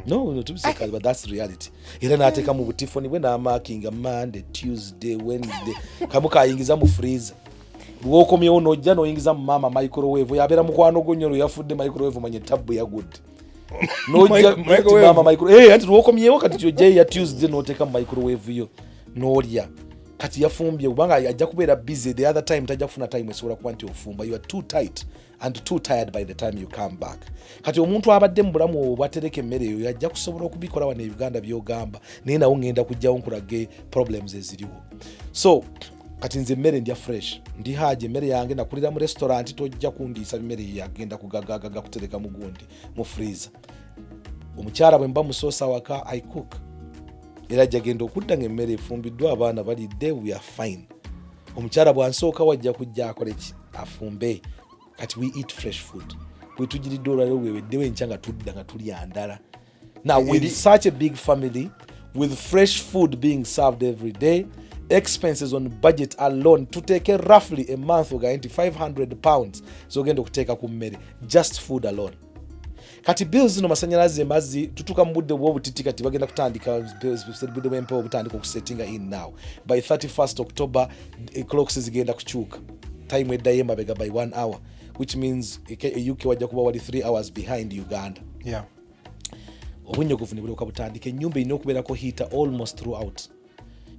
No, tubiseka, but that's reality. Era n'ateeka mu butifoni bwe n'amaakinga Monday, Tuesday, Wednesday. Kamu kayingiza mu freezer. Lwokomyewo n'ojja n'oyingiza mu maama microwave. Yabeera mukwano gwo nnyo yafudde microwave manye tabbu yagudde. N'ojja maama microwave. Ati lwokomyewo kati ky'ojja ya Tuesday n'oteeka mu microwave yo n'olya. kati yafumbye kubanga ajja kubeera busy the other time tajja kufuna time esobola kuba nti ofumba. You are too tight and too tired by the time you come back. Kati omuntu abadde mu bulamu obwatereka emmere eyo yajja kusobola okubikola wano e Uganda byogamba naye nawo ngenda kujjawo nkulage problems eziriwo. So kati nze emmere ndya fresh ndi haje emmere yange nakulira mu restaurant tojja kundiisa emmere yagenda kugagaga kutereka mu gundi mu freezer. Omukyala bwe mba musoosa waka I cook. Era jagenda okudda ng'emmere efumbiddwa abaana balidde we are fine. Omukyala bwansooka wajja kujja akole ki afumbe. Kati we eat fresh food. Bwe tugiridde olwaleero weweddewo enkya nga tudda nga tulya ndala. Now with such a big family, with fresh food being served every day, expenses on budget alone to take roughly a month oga nti £500 zogenda okuteeka ku mmere just food alone. Kati bills zino masanyalaze emazzi tutuka mu budde bw'obutiti kati bagenda kutandika budde bw'empewo butandika okusettinga in now. By 31st October clocks zigenda kukyuka. Time eddayo emabega by 1 hour, which means UK wajja kuba wali 3 hours behind Uganda. Yeah. Obunyogovu ne bulyoka butandika. Ennyumba erina okubeerako heater almost throughout.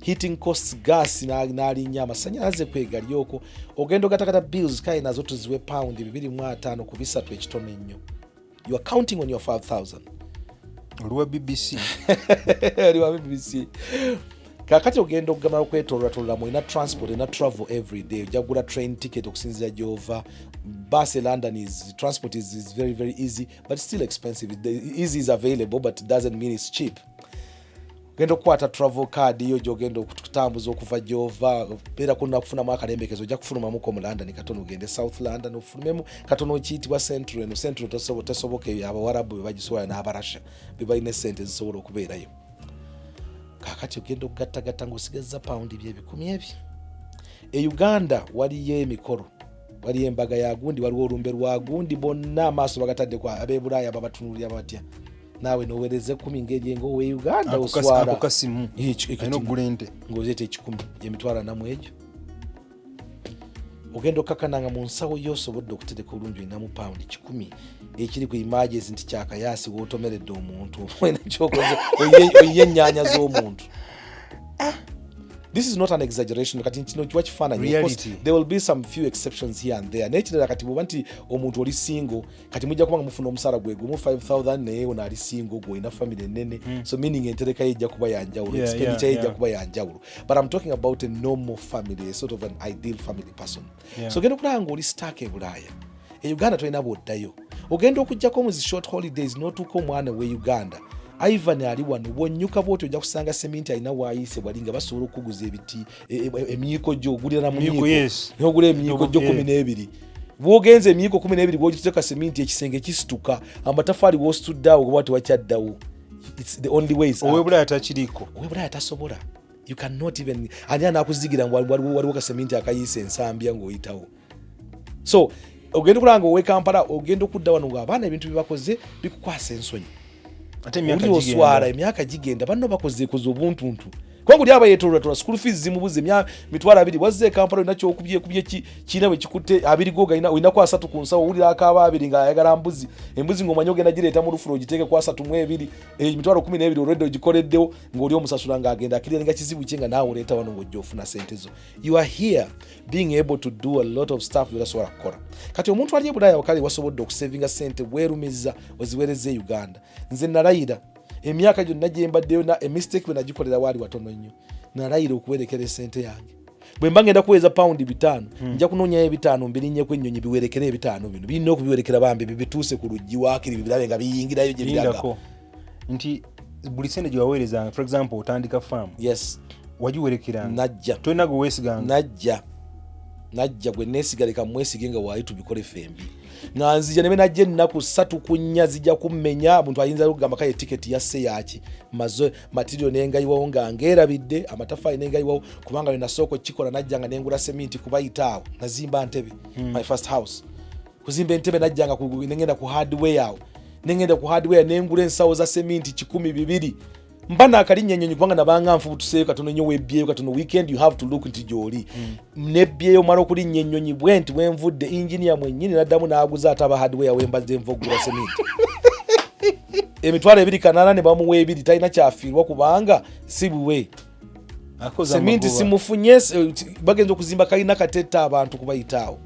Heating costs gas n'alinnya amasanyalaze kwegalyoko. Ogenda ogatakata bills kale nazo tuziwe pound 2.5 ku 3 ekitono ennyo. You are counting on your 5,000. Oluwa BBC. Oluwa BBC. Kakati ogenda okugamba okwetoloola mulina transport na travel every day. Ojja kugula train ticket okusinzira gy'ova. Bus in London transport is very, very easy, but still expensive. The easy is available, but it doesn't mean it's cheap. Ogenda okukwata travel card yo gy'ogenda okutambuza okuva gy'ova. Beera kuna kufunamu akalembekezo ojja kufulumamuko mu London katono ogende South London ofulumemu katono kiyitibwa Central. Eno Central tesoboka abawarabu be bagisobola n'abarasha be balina ssente zisobola okubeerayo. Kakati ogenda okugattagatta ng'osigazza paundi by'ebikumi ebyo. E Uganda waliyo emikolo, waliyo embaga ya gundi, waliwo olumbe lwa gundi, bonna amaaso bagatadde ku ab'e Bulaaya babatunuulira batya. Naawe noweereze 10 ng'eryenga owe Uganda oswala Kassim alina okugula ente ng'ozeeta 10 gyemitwala namu egyo. Ogenda okkakananga mu nsawo y'osobodde okutereka olungi olinamu paundi 10 ekiri ku emergency nti kyakayaasi w'otomeredde omuntu wena kyokoze oyiye ennyaanya z'omuntu. This is not an exaggeration. Kati kino kiwa kifaananyi. Of course, there will be some few exceptions here and there. Nekirala kati bw'oba nti omuntu oli single kati mujja kubanga mufuna omusaala gwe gumu 5,000 naye ono ali single gw'olina family ennene. So meaning entereka ye ejja kuba yanjawulo, expenditure ye ejja kuba yanjawulo. But I'm talking about a normal family, a sort of an ideal family person. So ogenda okulaba ng'oli stuck e Bulaaya. E Uganda tolina bw'oddayo. Ogenda okuggyako mu zi short holidays n'otuuka omwana we Uganda. Ivan ali wano bwonnyuka bwoti ojja kusanga seminti alina waayise bwali nga basobola okuguza ebiti emiyiko gyo ogulira na muyiko n'ogula emiyiko gyo 12. Bw'ogenza emiyiko 12 bw'ogiteeka seminti ekisenge kisituka amatafaali w'osituddeawo oba tewakyaddawo. It's the only ways. Owe Bulaaya takiriiko. Owe Bulaaya tasobola. You cannot even ani anaakuzigira waliwo ka seminti akayiisa ensambya ng'oyitawo. So ogenda okulanga owe Kampala ogenda okudda wano ng'abaana ebintu bye bakoze bikukwasa ensonyi. Ate emyaka gigenda banno bakozeekoze obuntuntu kubanga oli aba yeetoloola school fees zimubuze mitwalo 2 wazze Kampala olina kyokubye kiina bwe kikutte 2 go olina ku 3 ku nsawo owulira akaaba 2 ng'ayagala embuzi ng'omanyi ogenda gireeta mu lufulo ogiteeke ku 3 mu 2 emitwalo 12 olwedde ogikoleddewo ng'oli omusasula ng'agenda akirira nga kizibu kye nga naawe oleeta wano ng'ojja ofuna sente zo. You are here being able to do a lot of stuff by'otasobola kukola. Kati omuntu ali e Bulaaya wakale wasobodde okusavinga sente weerumiza oziweereza e Uganda. Nze nalayira emyaka gyonna gye mbaddeyo na mistake bwe nagikolera waali watono nnyo. Nalayira okuwerekera esente yange. Bwe mba ngenda kuweeza paundi 5 nja kunoonyayo 5 mbirinnyeku ennyonyi biwerekere 5 bino birina okubiwerekera bambi bituuse ku luggi waakiri birabe nga biyingirayo gye biraga. Nti buli sente gye waweerezanga, for example otandika farm. Yes. Wagiwerekeranga. Najja. Tolina gwe weesiganga. Najja gwe neesigaleka mwesige nga waali tubikole fembi. Nga nzija ne najja ennaku 3 ku 4 zijja kummenya omuntu ayinza okugamba kaye tiketi yasse yaki mazo material nengayiwawo nga ngeerabidde amatafaali nengayiwawo kubanga we nasooka kikola najja nga nengula seminti kubayitaawo nazimba ntebe my first house kuzimba entebe najja nga nengenda ku hardware awo nengula ensawo za seminti 1,200 mba naakalinnya ennyonyi kubanga nabanga nfubutuseeyo katono nnyo webbyeyo katono weekend you have to look nti gy'oli nebbyeyo mala okulinnya ennyonyi bwe nti wenvudde engineer mwennyini naddamu n'aguza ataba hardware wembadde nva okugula seminti emitwalo 280 ne bamuwa 2 talina kyafiirwa kubanga si buwe seminti simufunye bagenza okuzimba kalina katetta abantu kubayitaawo.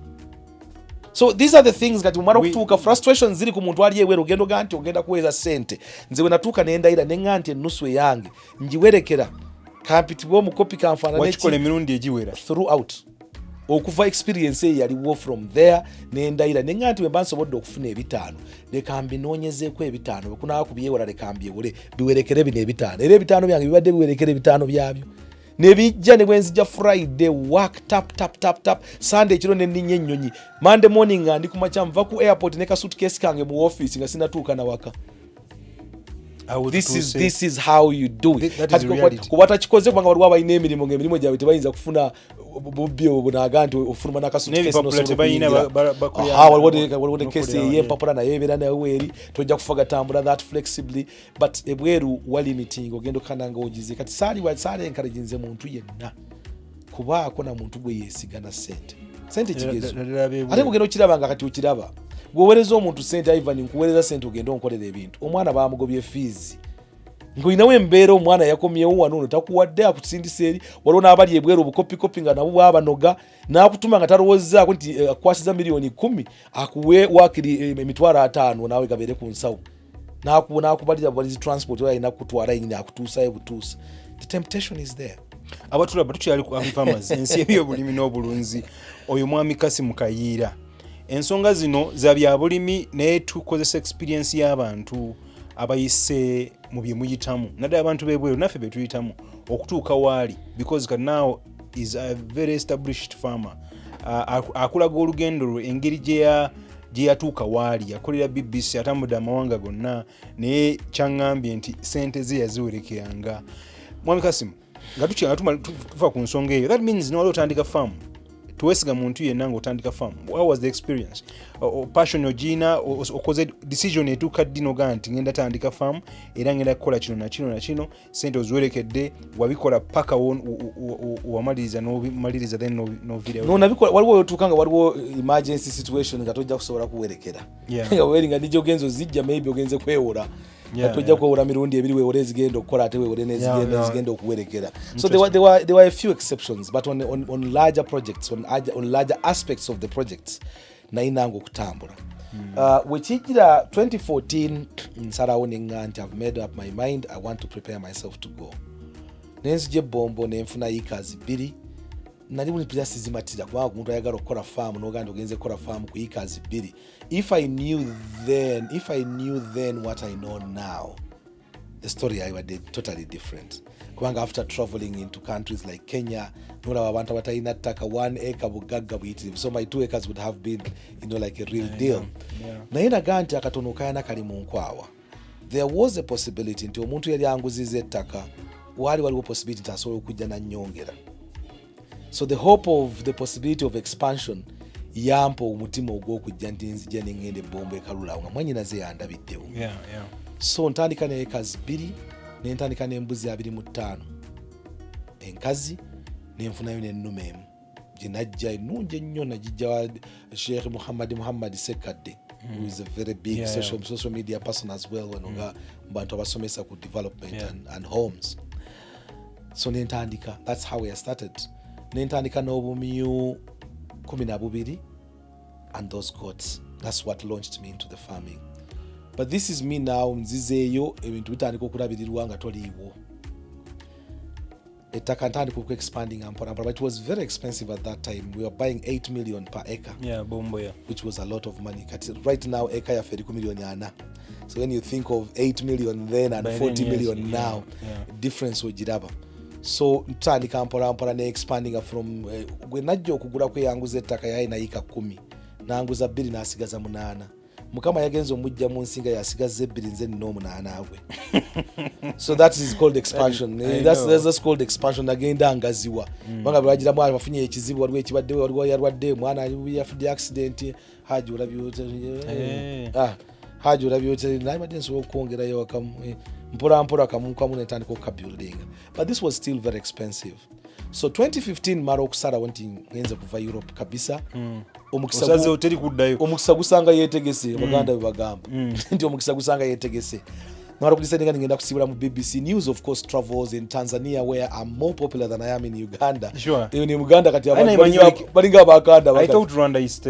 So these are the things kati mumara kutuuka frustrations ziri ku muntu ali eweero ogenda oga nti ogenda kuweeza sente nze we natuuka nendayira neŋŋa nti ennusu eyange ngiwerekera kampitibwa omukopi kanfaananekikola emirundi egiwera throughout okuva experience eyo yaliwo from there nendayira neŋŋa nti bwe mba nsobodde okufuna ebitaano leka mbinoonyezeeko ebitaano bwe kunaaba kubyewala leka mbyewole biwerekere bino ebitaano era ebitaano byange bibadde biwerekera ebitaano byabyo nebijja ne bwenzija Friday work tap Sunday kiro nenninnya ennyonyi Monday morning nga ndi kumakya nva ku airport ne kasuitcase kange mu office nga sinatuuka na waka. This is how you do it. Kubata kikoze kubanga waliwo abalina emirimu ng'emirimu gyabwe tebayinza kufuna bubbi obwo naga nti ofuluma n'akasuitcase waliwo ne kesi ey'empapula nayo ebeera nayo eri tojja kufa gatambula that flexibly but ebweru walimiting ogenda okkananga ogize kati saali encouraginze muntu yenna kubaako na muntu gwe yeesigana sente kigezo ate kugenda okiraba nga kati okiraba gweowereza omuntu sente Ivan nkuweereza sente ogenda onkolera ebintu omwana bamugobye fees ng'olinawo embeera omwana yakomyewo wano takuwadde akusindisa eri waliwo n'abali ebweru obukopi nga nabo bwabanoga n'akutuma nga talowoozaako nti akwasiza miliyoni 10 akuwe waakiri emitwalo 5 naawe gabeere ku nsawo n'akubalira balizi transport oyo alina kutwala yenyini akutuusayo butuusa. The temptation is there. Abatulaba tukyali ku farmers ensi ebyobulimi n'obulunzi oyo mwami Kassim Kayira. Ensonga zino za byabulimi naye tukozesa experience y'abantu abayise mu bye muyitamu naddala abantu b'ebweru naffe be tuyitamu okutuuka waali because now is a very established farmer akulaga olugendo lwe engeri gye yatuuka waali yakolera BBC atambudde amawanga gonna naye kyaŋŋambye nti sente ze yaziwerekeranga. Mwami Kassim nga tufa ku nsonga eyo that means nowali otandika farm tuwesiga muntu yenna ng'otandika farm. What was the experience? Passion ogina okoze decision etuuka ddi noga nti ngenda tandika farm era ngenda kukola kino na kino sente oziwerekedde wabikola paka wamaliriza n'omaliriza then novideyo waliwo otuuka nga waliwo emergency situation nga tojja kusobola kuwerekera nga weringa nijja ogenza ozijja maybe ogenze kwewola tojja kwewola mirundi ebiri weewole ezigenda okukola ate weewole n'ezigenda okuwerekera. So there were a few exceptions but on larger projects on larger aspects of the projects nayinanga okutambula. Wekijira 2014 nsalawo neŋŋa nti I've made up my mind I want to prepare myself to go. Nenzija ebbombo nenfuna acres 2 nali mulipira sizimatira kubanga omuntu ayagala okukola farm n'oganda ogenze kukola farm ku acres 2. If I knew then what I know now, the story I did totally different. Kubanga after traveling into countries like Kenya nolaba abantu abatalina ttaka 1 acre bugagga buyitirivu, so my 2 acres would have been like a real deal. Naye naga nti akatono kayana kali mu nkwawa. There was a possibility nti omuntu yali anguziza ettaka waliwo possibility nti asobola okujja nannyongera. So the hope of the possibility of expansion yampa omutima ogw'okujja nti nzija neŋŋenda ebbombo ekalulawo nga mwannyinaze yandabiddewo. So ntandika ne acres 2 nentandika n'embuzi 25 enkazi nenfunayo n'ennume emu gye najja ennungi ennyo nagijja wa Sheikh Muhammad Sekadde who is a very big social media person as well nga bantu abasomesa ku development and homes. So nentandika, that's how I started. Nentandika n'obumyu 12 and those goats. That's what launched me into the farming. But this is me now nzizeeyo ebintu bitandika okulabirirwa nga toliiwo. Ettaka ntandika expanding mpola but it was very expensive at that time. We were buying 8 million per acre. Which was a lot of money. Right now acre yaffe eri ku million 4. So when you think of 8 million then and 40 million now, difference wegiraba. So ntandika mpola ne expanding from gwe najja okugula kweyanguza ettaka yalina yika 10 nanguza 2 n'asigaza 8. Mukama yagenza omujja mu nsinga yasigaza 2 nze n'omunaana agwe. So that is called expansion. That's called expansion. Agenda ngaziwa banga bwagiramu abafunye ekizibu waliwo ekibadde waliwo yalwadde mwana yafudde accident haji olabyote nabadde nsobola okwongerayo wakamu mpola kamu netandika okukabuilding but this was still very expensive. So 2015 mara okusalawo nti ngenze kuva Europe kabisa. Omukisa gusanga yeetegese baganda bwe bagamba nti omukisa gusanga yeetegese Ngara kudecide ngenda kusibula mu BBC News, of course travels in Tanzania where I'm more popular than I am in Uganda. Sure. In Uganda kati balinga abakanda. I thought Rwanda is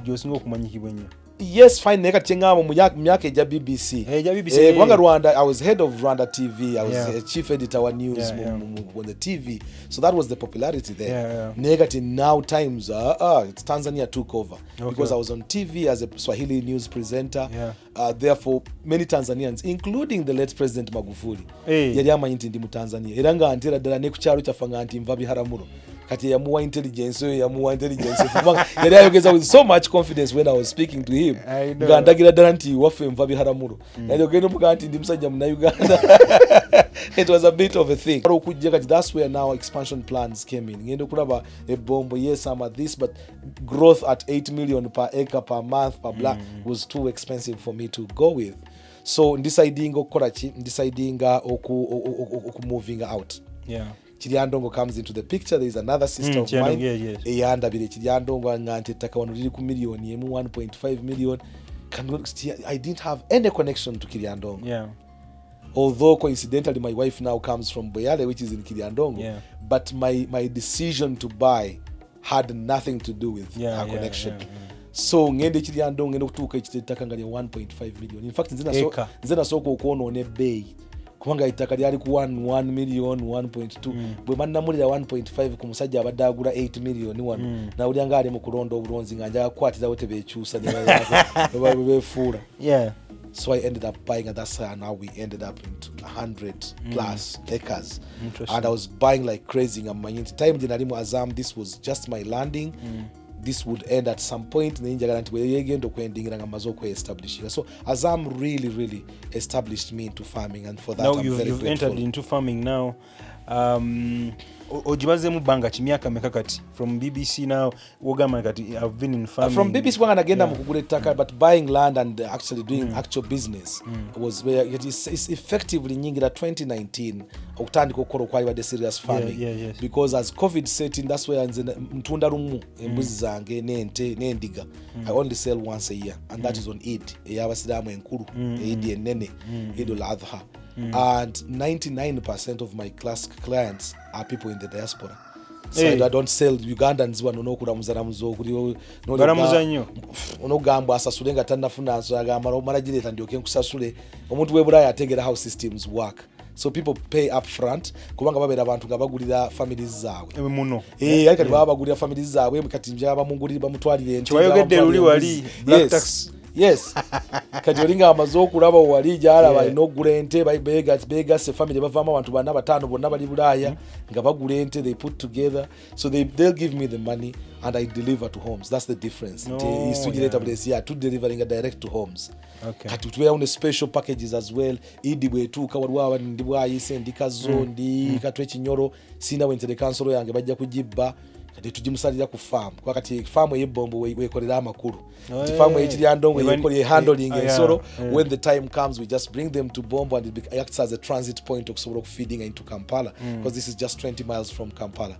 josingo kumanyikibwa nnyo. Yes, fine. Neka chengamo mu myaka eja BBC. Kubanga Rwanda, I was head of Rwanda TV. I was a chief editor wa news on the TV. So that was the popularity there. Neka now times it's Tanzania took over because I was on TV as a Swahili news presenter. Therefore, many Tanzanians, including the late President Magufuli, yali amanyinti ndi mu Tanzania. Era nga antera ddala ne ku kyalo kyafanga anti nva biharamuro. Kati yamuwa intelligence yali ayogeza with so much confidence when I was speaking to him. Ngandagira ddala nti waffe nva biharamuro. Yali ogenda muga nti ndi musajja muna Uganda. It was a bit of a thing. That's where now expansion plans came in. Ngende kulaba ebombo, yes I'm at this, but growth at 8 million per acre per month per blah was too expensive for me to go with. So deciding okorachi, deciding moving out. Chiryandongo comes into the picture. There is another sister of mine. Eyandabire Chiryandongo ngante taka wano liri ku million yemu 1.5 million. I didn't have any connection to Kiryandongo. Although coincidentally my wife now comes from Boyale, which is in Kiryandongo. But my decision to buy had nothing to do with her connection. So ngende Kiryandongo ngende kutuka ichitaka ngani 1.5 million. In fact nzena soko okuona one bay. Kubanga itaka lyali ku 1 million 1.2 bwe mannamulira 1.5 ku musajja abadde agula 8 million wano na uli anga ali mu kulonda obulonzi nga nja kwatira wote bekyusa ne befuula. So I ended up buying, and that's how now we ended up into 100 plus acres. And I was buying like crazy. Time dinalimu Azam, this was just my landing. This would end at some point. So Azam really established me into farming, and for that now I'm very grateful. You've entered into farming now. Ojibazemu banga chimyaka mekakati from BBC now wogama kati I've been in farming. From BBC wanga nagenda mukugula taka, but buying land and actually doing actual business was where it is effectively nyingira 2019 okutandika okukora kwa the serious farming. Because as COVID set in, that's where mtunda rumu embuzi zange n'endiga I only sell once a year, and that is on Eid eyabasidamu enkuru Eid enene Eid al-Adha. And 99% of my clients are people in the diaspora. So I don't sell Ugandans wano nokuramuza ramuzo kuri baramuza nnyo onogamba asasule nga tanafuna aso agamba maragireta ndyoke nkusasule omuntu webulaya ategera how systems work. So people pay up front kubanga babera abantu ngabagulira families zaabwe muno kati babagulira families zaabwe kati nje abamungulira bamutwalire ente bayogedde luli wali black tax. Yes. Kati olinga amazo okulaba wali jala bali no gulente bega se family bavama abantu bana batano bonna bali bulaya nga bagulente, they put together, so they'll give me the money and I deliver to homes. That's the difference. To delivering direct to homes. Kati we on special packages as well. Idi bwetuka walwa ndibwa yise ndikazo ndi katwe kinyoro sina wentere kansolo yange bajja kujibba kati tujimusalira ku farm kwa kati farm yebombo wekolera amakuru farm y'Kiryandongo yekolera handling ensoro. When the time comes we just bring them to Bombo, and it acts as a transit point of feeding into Kampala, because this is just 20 miles from Kampala.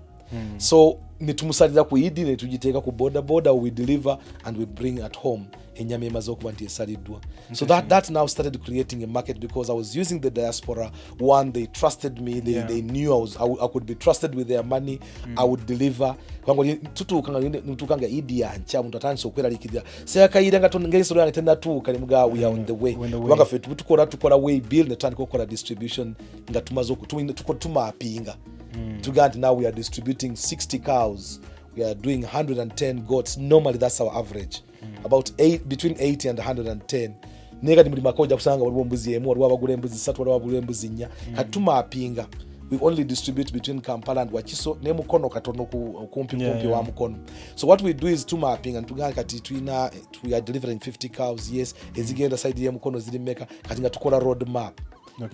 So nitumusalira ku Idi ne tujiteeka ku border, we deliver and we bring at home enyama emaze okuba nti esalidwa. So that now started creating a market, because I was using the diaspora. One, they trusted me, they knew I could be trusted with their money. I would deliver. Kwango tutukanga Idi ya ncha muntu atandise okweraliikirira Kayira nga ng'ensolo yange tennatuuka ne muga we are on the way. Kubanga ffe tukola way bill ne tutandika okukola distribution nga tumaze tumapinga. Now we are distributing 60 cows. We are doing 110 goats. Normally that's our average. About between 80 and 110. Nega ndi makoja kusanga waliwo mbuzi emu, waliwo abagula embuzi 3, waliwo abagula embuzi 4. Katuma apinga. We only distribute between Kampala and Wakiso ne mukono katono kumpi wa mukono. So what we do is tuma apinga ntuganga kati we are delivering 50 cows. Yes, ezigenda side ya mukono zili meka kati nga tukola road map.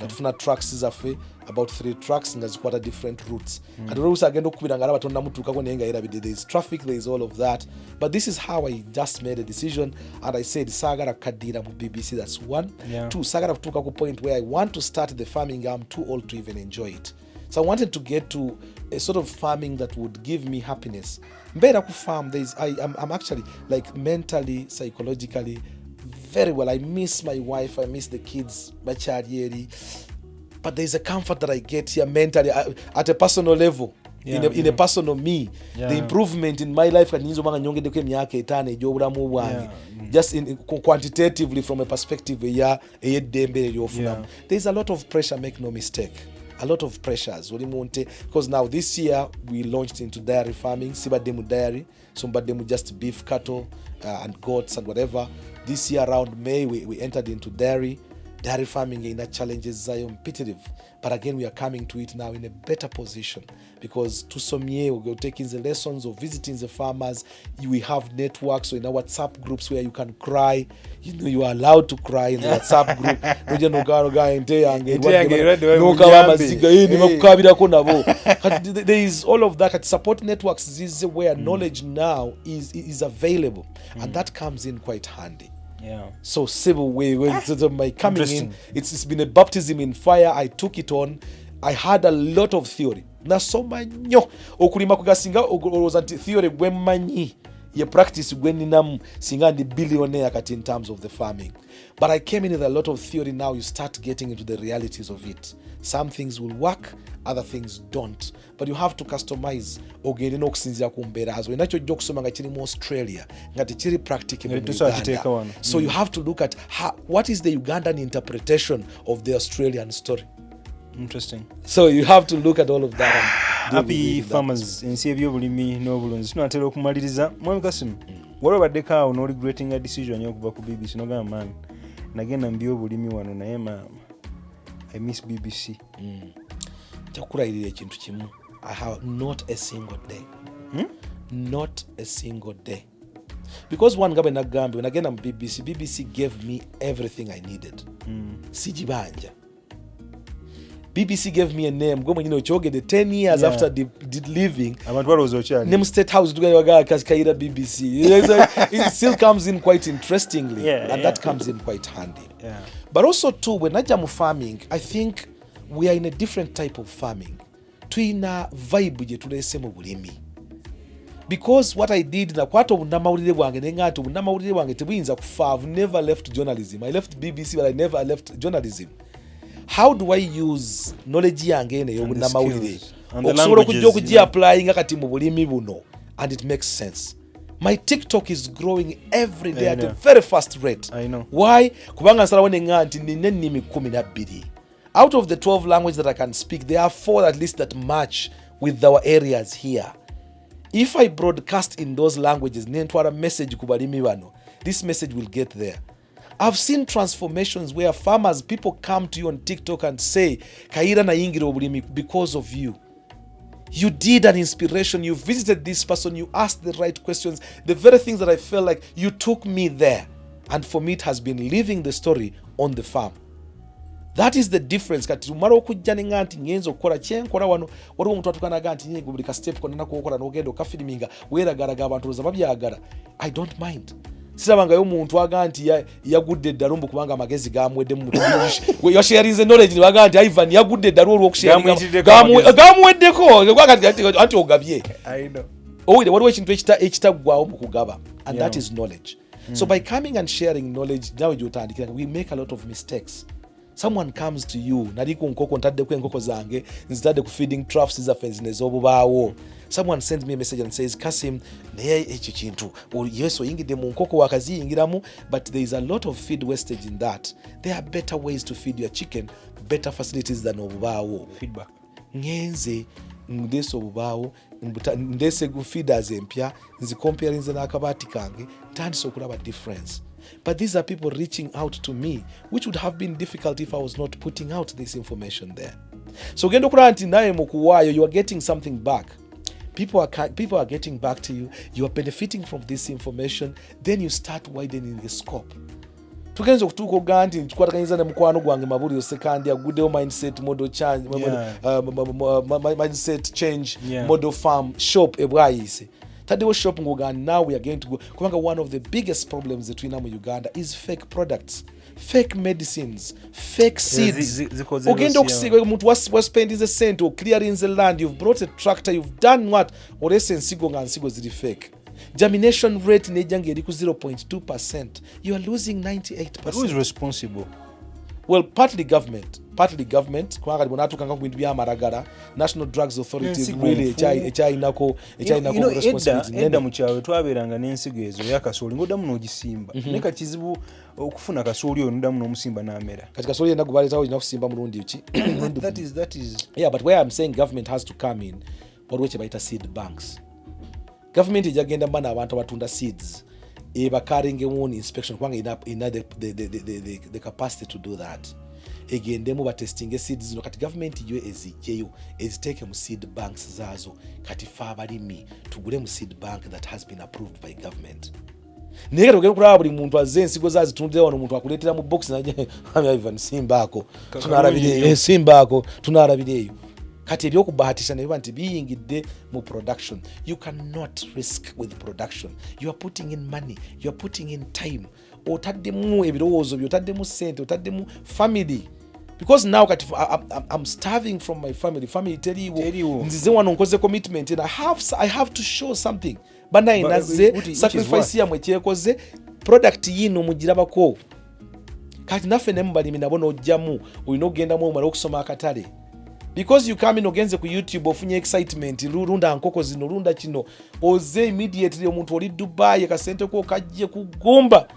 Tufuna trucks zaffe about 3 trucks nga zikwata different routes. Kati routes agenda okubira ngala batonda mutuka ko nenga era bide, there is traffic, there is all of that, but this is how I just made a decision, and I said sagara kadira mu BBC. That's one. 2, sagara kutuka ku point where I want to start the farming. I'm too old to even enjoy it, so I wanted to get to a sort of farming that would give me happiness. Mbera ku farm, I'm actually like mentally, psychologically very well. I miss my wife, I miss the kids, bakyali. But there's a comfort that I get here mentally at a personal level. In a personal me, the improvement in my life just quantitatively from a perspective there's a lot of pressure, make no mistake, a lot of pressures because now this year we launched into dairy farming, sibademu dairy, so bademu just beef, cattle and goats and whatever. This year around May we entered into dairy farming in challenges are competitive, but again we are coming to it now in a better position because to some year we go taking the lessons of visiting the farmers. We have networks, so in our WhatsApp groups where you can cry, you are allowed to cry in the WhatsApp group. There is all of that. Support networks this is where knowledge now is available, and that comes in quite handy. So civil way my coming in, it's been a baptism in fire. I took it on. I had a lot of theory. Nasoma nnyo okulima kugasinga olowooza nti theory gwe mmanyi ye practice gwe ninamu singa ndi billionaire kati in terms of the farming. But I came in with a lot of theory. Now you start getting into the realities of it. Some things will work, other things don't. But you have to customize ogende n'okusinziira ku mbeera hazo. Nakyo jja okusoma nga kiri mu Australia nga tekiri practicable mu Uganda. So you have to look at what is the Ugandan interpretation of the Australian story. Interesting. So you have to look at all of that. Happy farmers ensi ebyobulimi n'obulunzi tunatera okumaliriza. Mwami Kassim, waliwo baddeko awo no regretting a decision y'okuva ku BBC n'ogamba man nagenda mu byobulimi wano naye maama I miss BBC. Njakulayirira ekintu kimu. I have not a single day. Not a single day. Because one gabe nagambe when again I'm BBC gave me everything I needed. Sijibanja. BBC gave me a name. Go mwenyine ochogede 10 years after did leaving. Abantu balozochali. Name State House tugaye Kayira BBC. It still comes in quite interestingly, and that comes in quite handy. But also too, when najamu farming, I think we are in a different type of farming. Tuina vibe je tulese mu bulimi. Because what I did na kwato bunamawulire bwange nengato bunamawulire bwange tebuyinza kufa. I've never left journalism. I left BBC, but I never left journalism. How do I use knowledge yange ene y'obunamawulire okusobola okujja okugi-applyinga kati mu bulimi buno, and it makes sense? My TikTok is growing every day at a very fast rate. I know. Why? Kubanga nsalawo nenga nti nina ennimi 12. Out of the 12 languages that I can speak, there are 4 at least that match with our areas here. If I broadcast in those languages, nentwala message ku balimi bano, this message will get there. I've seen transformations where farmers, people come to you on TikTok and say, Kayira nayingira obulimi because of you. You did an inspiration. You visited this person. You asked the right questions. The very things that I felt like you took me there. And for me, it has been living the story on the farm. That is the difference. Kati umara okujja nenga nti ngenzo okukola kyenkola wano waliwo omuntu atukanaga nti nyingi buli ka step konna nakukola n'ogenda okafiriminga weeragaraga abantu loza babyagala. I don't mind. Sirabangayo omuntu aga nti yagudde eddalumbu kubanga amagezi gamwedde mu mutu. Yasharinze knowledge ne baga nti Ivan yagudde eddalu olw'okusharinga gamweddeko anti ogabye. I know. Waliwo ekintu ekitaggwawo mu kugaba, and that is knowledge. So by coming and sharing knowledge, nawe gy'otandikira, we make a lot of mistakes. Someone comes to you, nali ku nkoko ntaddeko enkoko zange nzitadde ku feeding troughs zaffe z'obubaawo. Someone sends me a message and says, Kassim, naye ekyo kintu yesu oyingidde mu nkoko wakaziyingiramu, but there is a lot of feed wastage in that. There are better ways to feed your chicken, better facilities than obubaawo. Feedback. Ngenze ndese obubaawo ndese feeders empya nzikomparinze n'akabaati kange ntandise okulaba difference. But these are people reaching out to me, which would have been difficult if I was not putting out this information there. So gendo okulaba nti naye mu kuwaayo, you are getting something back. People are getting back to you. You are benefiting from this information. Then you start widening the scope. Tugenze okutuuka oga nti tukwatakanyiza ne mukwano gwange mabuliro sekandi aguddewo mindset model change, mindset change model farm shop ebwayise. Taddewo shop ngoga, now we are going to go. Kubanga one of the biggest problems that we have in Uganda is fake products, fake medicines, fake seeds. Ogenda okusiga omuntu waspendize sente o clearing the land, you've brought a tractor, you've done what? Olese ensigo nga nsigo ziri fake. germination rate nejanga eri ku 0.2%, you are losing 98%. But who is responsible? Well, partly government kubanga bw'onaatuukanga ku bintu by'amalagala, National Drugs Authority really ekyayinako responsibility. Edda mu kyalo twabeeranga n'ensigo ezo eya kasooli ng'oddamu n'ogisimba naye ka kizibu okufuna kasooli oyo n'oddamu n'omusimba n'amera. Kati kasooli yenna gubaleetawo olina kusimba mulundi ki? That is yeah, but where I'm saying government has to come in, waliwo kye bayita seed banks. Government ejagenda mba n'abantu abatunda seeds bakaringemu inspection kubanga ina the capacity to do that. Egendemu batestinge seeds zino, kati government yo ezijjeyo eziteeke mu seed banks zaazo, kati fe abalimi tugule mu seed bank that has been approved by government. Naye kati ogenda kulaba buli muntu azze ensigo zaazitundira wano, omuntu akuleetera mu box naye Ivan simbaako tunaalabira simbaako tunaalabira eyo. Kati ebyokubahatisha ne biba nti biyingidde mu production. You cannot risk with production. You are putting in money, you are putting in time, otaddemu ebirowoozo byo, otaddemu sente, otaddemu family. Because now kati I'm starving from my family teriwo, nzize wano nkoze commitment and I have to show something. Bana inaze sacrifice yamwe kyekoze product yino mugirabako. Kati naffe ne mubalimi nabo n'ojjamu olina okugendamu omala okusoma akatale. Because you come in ogenze ku YouTube ofunye excitement, lunda nkoko zino lunda kino, oze immediately omuntu oli Dubai kasente ko kajje kugumba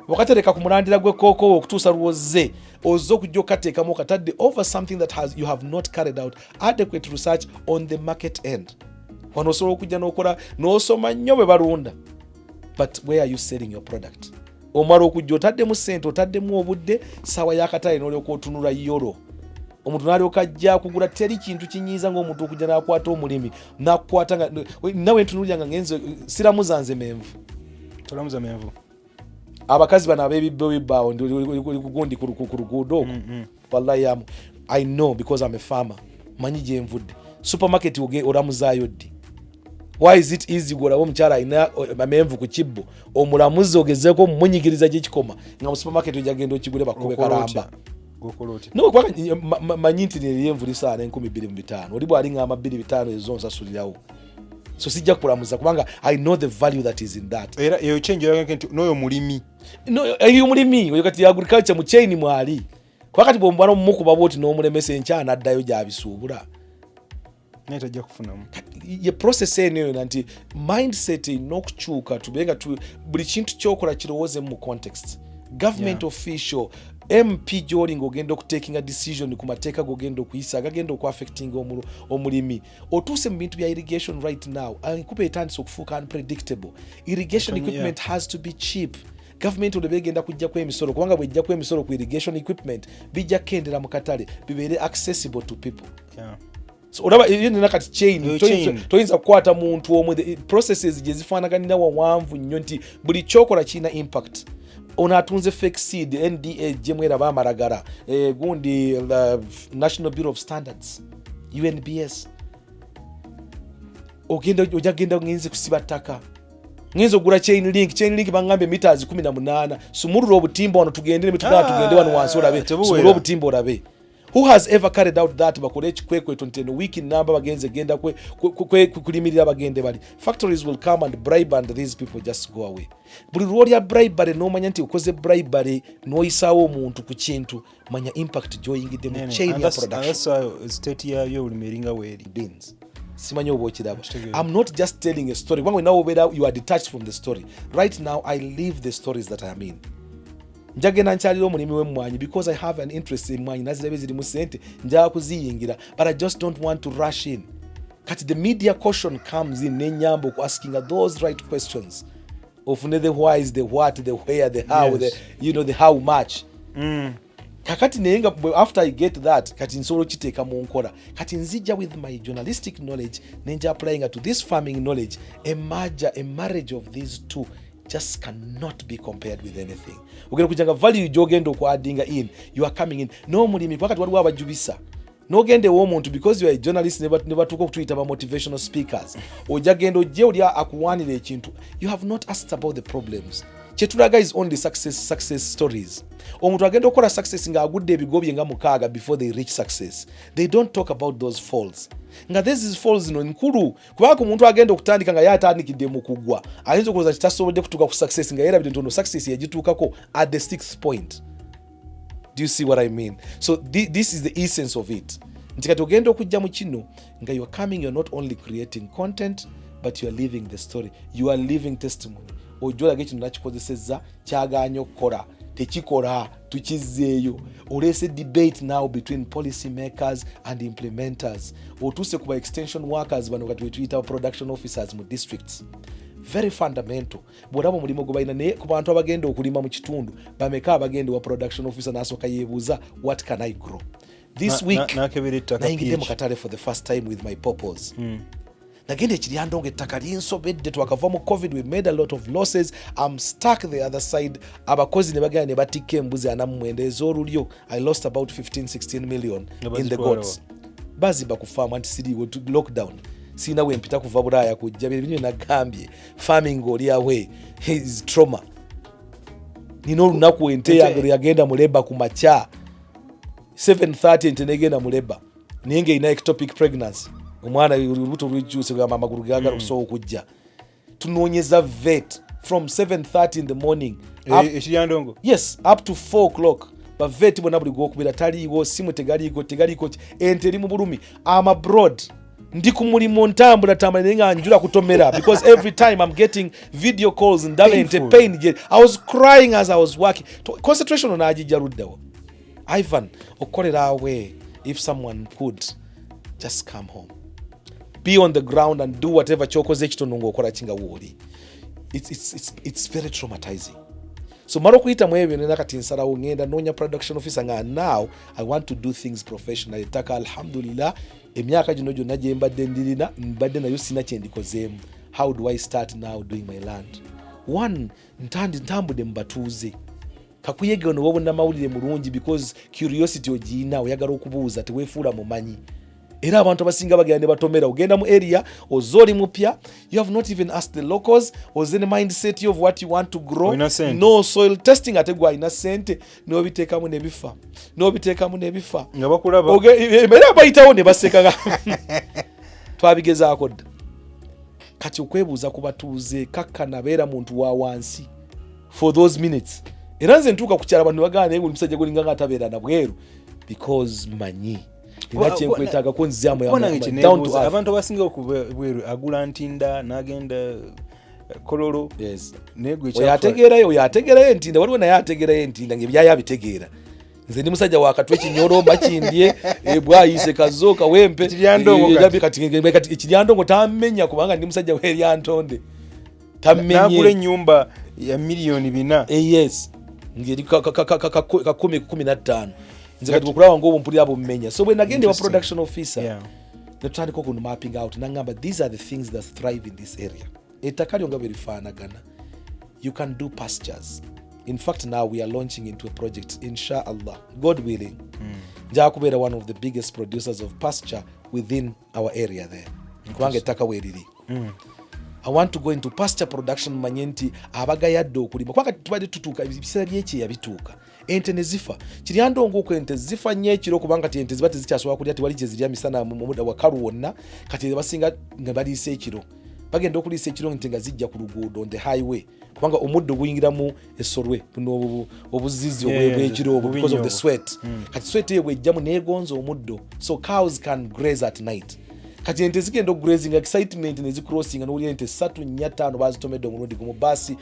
wakatereka ku mulandira gwe koko okutuusa lwoze ozo kujjo kateekamu katadde over something that you have not carried out adequate research on the market end. Wano osobola okujja n'okola n'osoma nnyo bwe balunda, but where are you selling your product? Omala okujja otaddemu sente, otaddemu obudde, sawa y'akatale n'olyoka otunula yoro. Omuntu n'alyoka ajja kugula, teri kintu kinyiiza ng'omuntu okujja n'akwata omulimi n'akwata nga nawe ntunulira nga ngenze siramuza nze menvu. Tolamuza menvu. Abakazi bano ab'ebibbaawo ndi kugundi ku luguudo. Wallahi I know because I'm a farmer. Manyi gye nvudde. Supermarket oramuzaayo ddi? Why is it easy gwolaba omukyala alina amenvu ku kibbo omulamuzi ogezeeko omumunyigiriza gyekikoma nga mu supermarket ojagenda okigule bakobe kalamba? No, manyi nti neryenvu lisaana 25,000 oli bw'ali ngamba 2,500 ezo nsasulirawo. So sijja kulamuza kubanga I know the value that is in that. Era eyo change yake nti noyo mulimi. No, eyo mulimi oyo kati agriculture mu chain mwali. Kwakati bw'ombwana omukuba bwoti n'omulemesa enkyana addayo gy'abisuubula. Netajja kufunamu. Ye process eno nanti mindset inokukyuka tubenga buli kintu kyokola kirowooze mu context. Government official MP gy'oli ng'ogenda okutaking a decision ku mateeka g'ogenda okuyisa agagenda okuaffecting omulimi. Otuuse mu bintu bya irrigation right now, enkuba etandise okufuuka unpredictable. Irrigation equipment has to be cheap. Government olwo begenda kujjako emisolo kubanga bw'ejjako emisolo ku irrigation equipment bijja kukendera mu katale bibeere accessible to people. So olaba nina kati chain toyinza kukwata muntu omwe, processes gye zifaanaganira wawanvu nnyo nti buli kyokola kirina impact. Ono atunze fake seed NDA jemwera bamaragara gundi National Bureau of Standards UNBS ojagenda ngenze kusiba ttaka ngenze ogula chain link bangambe meters 18 sumurura obutimba wano tugende wano wansi olabe sumurura obutimba olabe. Who has ever carried out that? Bakole ekikwekwe 20 week number bagenze genda kulimirira bagende bali. Factories will come and bribe and these people just go away. Buli role ya bribery n'omanya nti ukoze bribery n'oyisaawo omuntu ku kintu manya impact gy'oyingidde mu chain ya production. That's state ya yo ulimeringa weri beans. Simanyi oba okiraba. I'm not just telling a story. When now you are detached from the story. Right now I live the stories that I am in. Njagenda nkyalira omulimi w'emmwanyi because I have an interest in mmwanyi nazirabe ziri mu sente njagala kuziyingira, but I just don't want to rush in. Kati the media caution comes in nenyambo ku asking those right questions of the why is the what, the where, the how, yes. The how much. Kakati nenga after I get that kati nsolo kiteeka mu nkola kati nzija with my journalistic knowledge nenja applying to this farming knowledge. A marriage of these two just cannot be compared with anything. Ugenda kujanga value gyogenda okwadinga in, you are coming in no mulimi pakati waliwo abajubisa nogende w'omuntu because you are a journalist ne batuuka okutuyita ba motivational speakers ojagenda ojje oli akuwanira ekintu. You have not asked about the problems. kyetulaga is only success stories. Omuntu agenda okukola success nga agudde ebigo bye nga 6 before they reach success. They don't talk about those falls. Nga these falls no nkulu kubanga omuntu agenda okutandika nga yatandikidde mu kugwa ayinza okuloza kitasobodde kutuuka ku success nga era bidontono success yagituukako at the 6th point. Do you see what I mean? So this is the essence of it. Nti kati ogenda okujja mu kino nga you are coming, you're not only creating content but you are living the story. You are living testimony. Ojolaga ekino nakikozesezza kyagaanya okukola tekikola tukizzeeyo. Olese debate now between policy makers and implementers. Otuse kuba extension workers bano kati wetuyita production officers mu districts. Very fundamental. Bw'olaba omulimu gwe balina naye ku bantu abagenda okulima mu kitundu bameka abagenda wa production officer n'asooka yeebuuza what can I grow this week. Nayingidde mu katale for the first time with my purpose. Nagenda ekiryandongo ettaka linsobedde twakava mu covid, we made a lot of losses. I'm stuck the other side. Abakozi ne bagenda ne batikka embuzi 49 ez'olulyo. I lost about 15-16 million in the goats. Baziba ku farm anti siriwo lockdown. Sina we mpita kuva Bulaaya kujja bino nagambye farming oli awe is trauma. Nino lunaku ente yange yagenda mu labor ku macha 7:30 ente negenda mu labor ninge ina ectopic pregnancy. Omwana urubuto rujuse kwa amaguru gaga kusoka okujja. Tunoonyeza vet from 7:30 in the morning. Ekiyandongo. Yes, up to 4 o'clock. But vet bona buli gokubira taliiwo simu tegaliko ente eri mu bulumi. I'm abroad. Ndi ku mulimu ntambula nga njula kutomera because every time I'm getting video calls ndaba ente pain. I was crying as I was working. Concentration on ajija ruddawo. Ivan, okolera awe if someone could just come home. Be on the ground and do whatever chokoze kitono ngokola kinga woli. It's very traumatizing. So maro kuyita mwebyo nena kati nsalawo ngenda nonya production officer nga now I want to do things professionally. Taka alhamdulillah emyaka gino gyonna gye mbadde ndirina mbadde nayo sina kyendikozeemu. How do I start now doing my land? One, ntambudde mbatuuze. Kakuyege ono wabona mawulire mulungi because curiosity ogiina oyagala okubuuza teweefuula mumanyi. Era abantu abasinga bagenda ne batomera ogenda mu area ozoli mupya, you have not even asked the locals or the mindset of what you want to grow. No soil testing ate gwa ina sente n'obiteekamu ne bifa nga bakulaba era bayitawo ne baseka twabigezaako dda. Kati okwebuuza ku batuuze kakkana beera muntu wa wansi for those minutes. Era nze ntuuka ku kyala abantu bagana naye omusajja gulinga nga atabeera na bweru because manyi kwetaga konziamu down to abantu abasinga okubweru agula ntinda n'agenda kololo. Yes. Negwe yategeerayo entinda waliwo naye ategeerayo entinda ng'ebyaya abitegeera. Nze ndi musajja wakatwe kinyoro makindye bwayise kazooka wempe ekiryandongo tammenya kubanga ndi musajja w'eryantonde tammenye n'agula ennyumba ya miliyoni 4. Yes. Ngeri ka 10-15 nze kati okulaba ng'obwo mpulira abo mmenya. So bwe nagende wa production officer netutandika okunu mapping out nangamba these are the things that thrive in this area. Ettaka lyo nga bwe lifaanagana. You can do pastures. In fact, now we are launching into a project, inshallah, God willing. Njakubeera one of the biggest producers of pasture within our area there. Kubanga ettaka weeriri. I want to go into pasture production manyenti abagayadde okulima. Kubanga tubadde tutuuka ebiseera by'ekyeya bituuka. Ente ne zifa. Kiryandongo ko ente zifa nnyo ekiro kubanga ente ziba tezikyasobola kulya tewali kye zirya misana mu mudda wakalu wonna. Kati basinga nga baliisa ekiro. Bagenda okuliisa ekiro ente nga zijja ku luguudo on the highway. Kubanga omuddo guyingiramu esorwe buno obuzizi obwekiro because of the sweat. Kati sweat eyo bwejjamu neegonza omuddo. So cows can graze at night. Kati ente zigenda grazing excitement ne zicrossing n'oli ente 3-4-5 bazitomedde omulundi gumu basi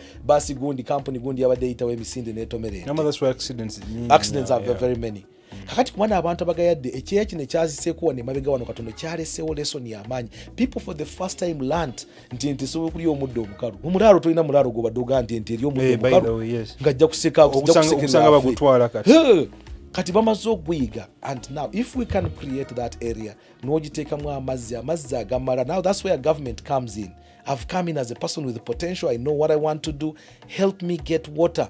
gundi company gundi yabadde eyitawo emisinde n'etomere. That's why accidents are very many. Kakati kumwana abantu abagayadde ekyeya kino ekyaziseeko wano emabega wano katono kyaleseewo lesson y'amaanyi. People for the first time learnt nti ente esobola okulya omuddo omukalu. Omulaalo tolina mulaalo gobadde ogaa nti ente eri omuddo omukalu ng'ajja kuseka okusanga bagutwala kati. Kati bamaze okuyiga and now if we can create that area n'ogiteekamu amazzi agamala. Now that's where government comes in. I've come in as a person with potential. I know what I want to do. Help me get water.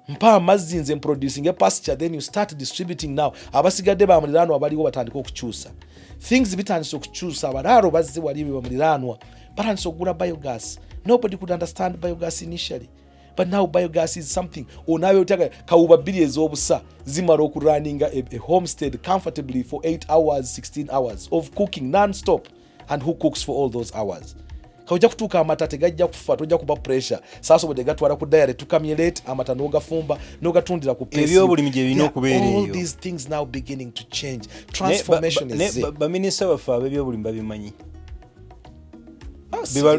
Mpa amazzi nze producing a pasture, then you start distributing now. Abasigadde bamuliraanwa abaliwo batandika okukyusa. Things bitandise okukyusa abalaalo bazze wali bamuliraanwa batandise okugula biogas. Nobody could understand biogas initially. but now biogas is something onawe otaka kawuba bbiri ez'obusa zimala okurunning a homestead comfortably for 8 hours 16 hours of cooking non-stop, and who cooks for all those hours? Kawujja kutuuka amata tegajja kufa, tojja kuba pressure saasobodde gatwala ku diary tukamye late amata n'ogafumba n'ogatundira ku pesi. Ebyobulimi gye birina okubeera eyo. All these things now beginning to change. Transformation is there. Baminisita baffe ab'ebyobulimi babimanyi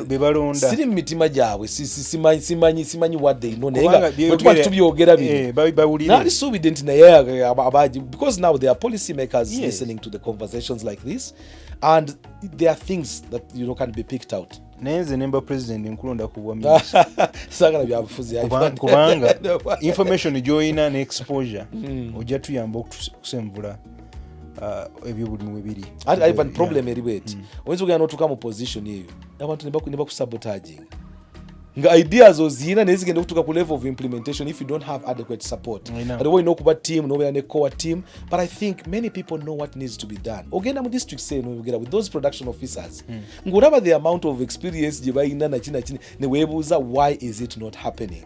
bebalonda siri mu mitima gyabwe simanyi what they know naye nga bwetuba tubyogera bino nalisuubidde nti naye abaji because now there are policy makers listening to the conversations like this, and there are things that can be picked out. naye nze nemba president nkulonda ku bwa minisita sagala byabufuzi kubanga information gy'olina ne exposure ojja tuyamba okusemvula ebyobulimi webiri. Ivan problem eriwe eti oyinza okugenda n'otuuka mu position eyo abantu ne bakusabotaging nga ideas oziyina naye zigenda okutuuka ku level of implementation if you don't have adequate support. Ate olina okuba team n'obeera ne core team, but I think many people know what needs to be done. Ogenda mu district say n'oyogera with those production officers ng'olaba the amount of experience gye balina nakina ne weebuuza why is it not happening.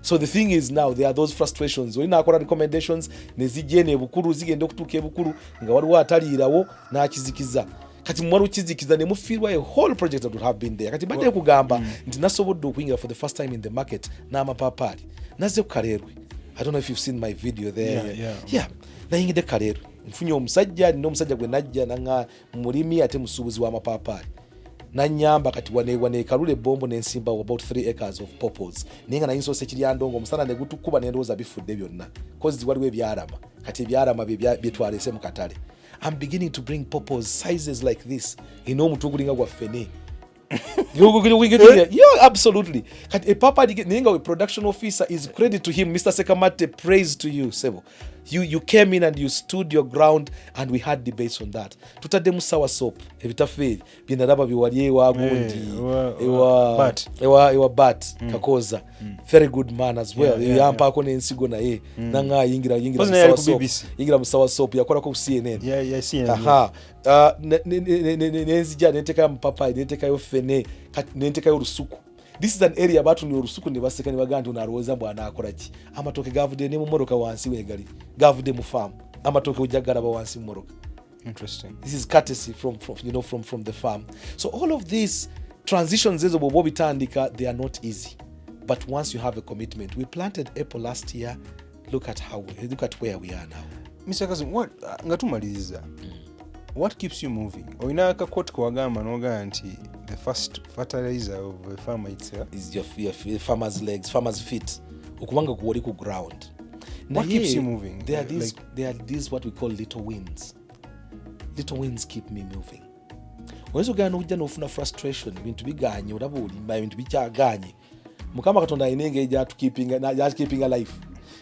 So the thing is now there are those frustrations. Olina akola recommendations ne zijje ne bukulu zigenda okutuuka ebukulu nga waliwo ataliirawo n'akizikiza. Kati mwalu kizikiza ne mufiirwa a whole project that would have been there. Kati badde kugamba nti nasobodde okuyingira for the first time in the market n'amapaapaali nazze ku Kaleerwe. I don't know if you've seen my video there. Yeah. Nayingidde Kaleerwe nfunye omusajja nina omusajja gwe najja nanga mulimi ate musuubuzi w'amapaapaali nanyamba kati wane kalule ebombo n'ensimba about 3 acres of purples naye nga nayinza Sekiryandongo omusana ne gutukuba n'endowooza bifudde byonna cause waliwo ebyarama kati ebyarama bye twalese mu katale. I'm beginning to bring purples sizes like this in omutu gulinga gwa fene. Yeah, absolutely. Kati a papa ninga we production officer is credit to him. Mr. Sekamate, praise to you, Sebo. You came in and you stood your ground and we had debates on that. Tutadde musawa soap ebitafe binaraba biwaliye wa gundi ewa bat kakoza very good man as well. Yampa ko n'ensigo naye nanga yingira musawa soap yingira musawa soap yakola ko CNN. Yeah, CNN. Aha. Nenzija neteka mpapa neteka yo fene neteka yo rusuku. This is an area abantu ni rusuku ne baseka ne baganda unaroza bwana akola ki amatoke gavude ne mu moroka wansi wegali gavude mu farm amatoke ujagala ba wansi mu moroka. Interesting. This is courtesy from the farm. So all of these transitions ezo bobo bitandika, they are not easy, but once you have a commitment. We planted apple last year. Look at where we are now. Mr. Kassim, what ngatumaliriza what keeps you moving? Oyina akakoti kwagamba n'ogamba nti the first fertilizer of a farmer itself is your farmer's legs, farmer's feet. Okubanga kuwali ku ground. What keeps you moving? There are these what we call little wins. Little wins keep me moving. Oyinza ogenda n'ojja n'ofuna frustration ebintu biganye olaba olimba ebintu bikyaganye Mukama Katonda alina engeri gy'atukeepinga life.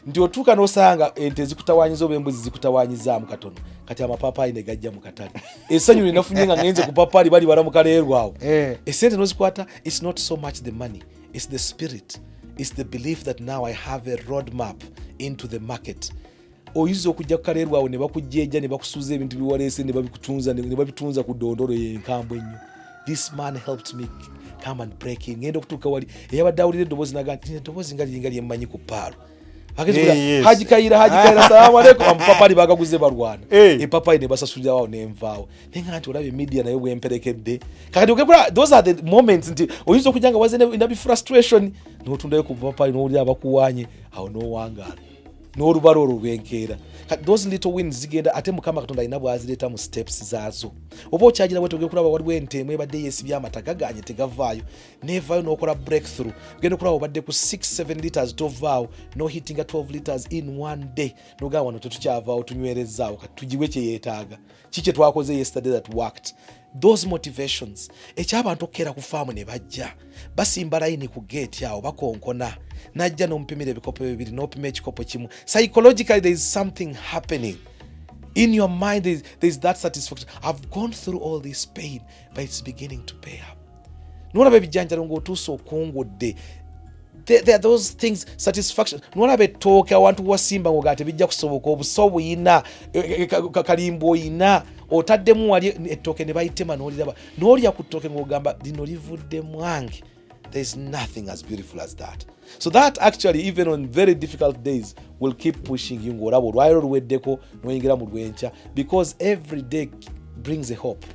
Nti otuuka n'osanga ente zikutawanyiza oba embuzi zikutawanyizaamu katono kati amapaapaali ne gajja mu katale essanyu linafunye nga ngenze ku papaali bali bala mu Kaleerwe awo esente n'ozikwata. It's not so much the money, it's the spirit, it's the belief that now I have a road map into the market. Oyinza okujja ku Kaleerwe awo ne bakujjeeja ne bakusuuza ebintu biwaleese ne babitunza ku dondolo y'enkambwe ennyo. This man helped me come and break in. Ngenda okutuuka wali eyabadde awulira eddoboozi naga nti eddoboozi nga lyemmanyi ku paalo. Haji Kayira salamu alaikum amapapali bagaguze barwana epapayi ne basasulira wao nenvaawo nenga nti olabe media nayo bwemperekedde kakati okekula. Those are the moments nti oyinza okujanga wazene inabi frustration n'otundayo ku papayi n'owulira abakuwanye awo n'owangaala n'olubalo olwenkeera. Those little wins zigenda ate Mukama Katonda alina bw'azireeta mu steps zaazo. Oba okyagira bwe togenda kulaba waliwo ente ebadde yeesibye amata gaganye tegavaayo neevaayo n'okola breakthrough. Genda okulaba obadde ku 6-7 liters tovaawo no hitting 12 liters in one day n'ogamba wano tetukyavaawo tunywerezaawo kati tugiwe kye yeetaaga. Kiki twakoze yesterday that worked. Those motivations ekyabantu okukera ku faamu ne bajja basimba layini ku gate awo bakonkona najja n'omupimira ebikopo bibiri n'opima ekikopo kimu. Psychologically there is something happening in your mind. There is that satisfaction. I've gone through all this pain but it's beginning to pay up. Nolaba ebijjanjalo ng'otuusa okungudde. There are those things, satisfaction. Nolaba ettooke awantu wasimba ng'ogaa tebijja kusoboka obuso buyina kalimbo oyina otaddemu wali ettooke ne bayitema n'oliraba n'olya ku ttooke ng'ogamba lino livudde mwange. There's nothing as beautiful as that. So that actually, even on very difficult days, will keep pushing you because every day brings a hope.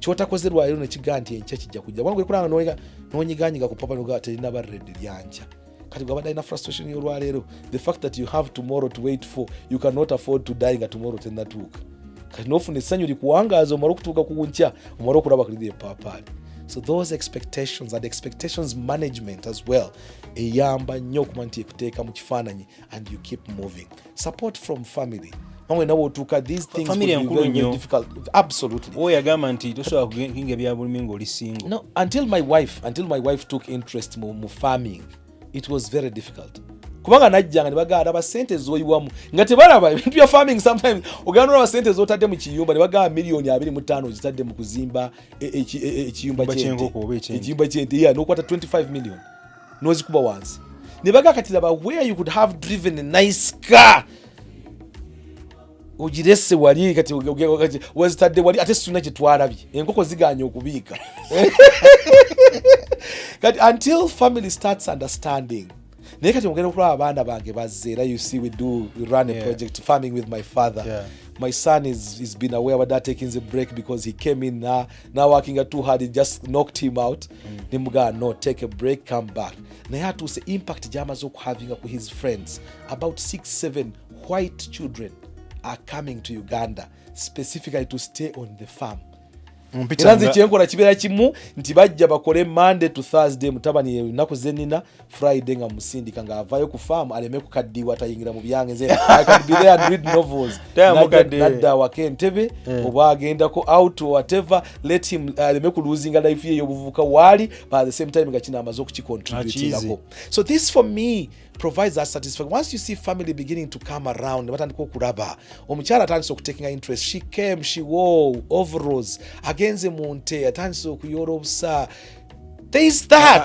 Kyotakoze lwaliro nekigaa nti enkya kijja kujja wangu ekulanga nonyiganyiga ku papa noga terina barredde lyanja kati gwabadde alina frustration y'olwaleero the fact that you have tomorrow to wait for, you cannot afford to die nga tomorrow tennatuuka kati nofuna essanyu likuwangaaza omala okutuuka ku nkya omala okulaba kuliri epaapaali. So those expectations and expectations management as well eyamba nnyo okumanya nti ekuteeka mu kifaananyi and you keep moving. Support from family. These things will be very, very difficult. Absolutely. No, until my wife took interest mu farming, it was very difficult. Kubanga najjanga ne bagamba aba sente zoyiwamu nga tebalaba ebintu bya farming. Sometimes oganda aba sente zotadde mu kiyumba ne bagamba milioni 25 zitadde mu kuzimba ekiyumba ky'ente nokwata 25 million nozikuba wansi ne bagamba kati laba where you could have driven a nice car ugirese wali kati wazitadde wali ate suna kye twalabye enkoko ziganya okubiika kati until family starts understanding. Naye kati mugenda okulaba abaana bange bazze era you see we run a project farming with my father. My son is been aware about that, taking a break because he came in now working too hard. It just knocked him out. Nimuga no, take a break, come back. Naye had to say impact jamazo having with his friends. About 6-7 white children are coming to Uganda specifically to stay on the farm. Iranzi kyenkola kibeera kimu nti bajja bakole Monday to Thursday mutabani ennaku zenina Friday nga musindika nga avayo ku farm aleme kukaddiwa tayingira mu byange nze I can be there and read novels nadda wakentebe oba agendako out or whatever, let him aleme ku losing life ye yobuvuka wali but at the same time gachina amazo kuchicontribute. So this for me provides that satisfaction. Once you see family beginning to come around batandika okulaba omukyala atandise okutekinga interest, she came, she wore overalls agenze munte atandise okuyola obusa. There is that.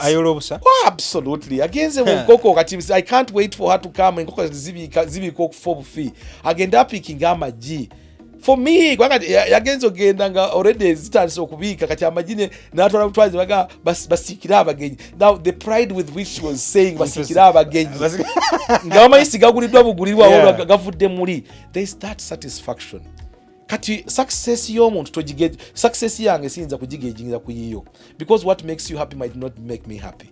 Oh, absolutely. Agenze mu nkoko kati I can't wait for her to come. Nkoko zibika okufa fee agenda picking amagi. For me, yagenzo gendanga already zitandise okubika kati amagine natwala butwazi baga basikira abagenyi. Now the pride with which she was saying basikira abagenyi ngama isigagulidwa bugulirwa gavudde muri, there is that satisfaction. Kati success y'omuntu tojigege, success yange siyinza kujigejingira kuyiyo because what makes you happy might not make me happy.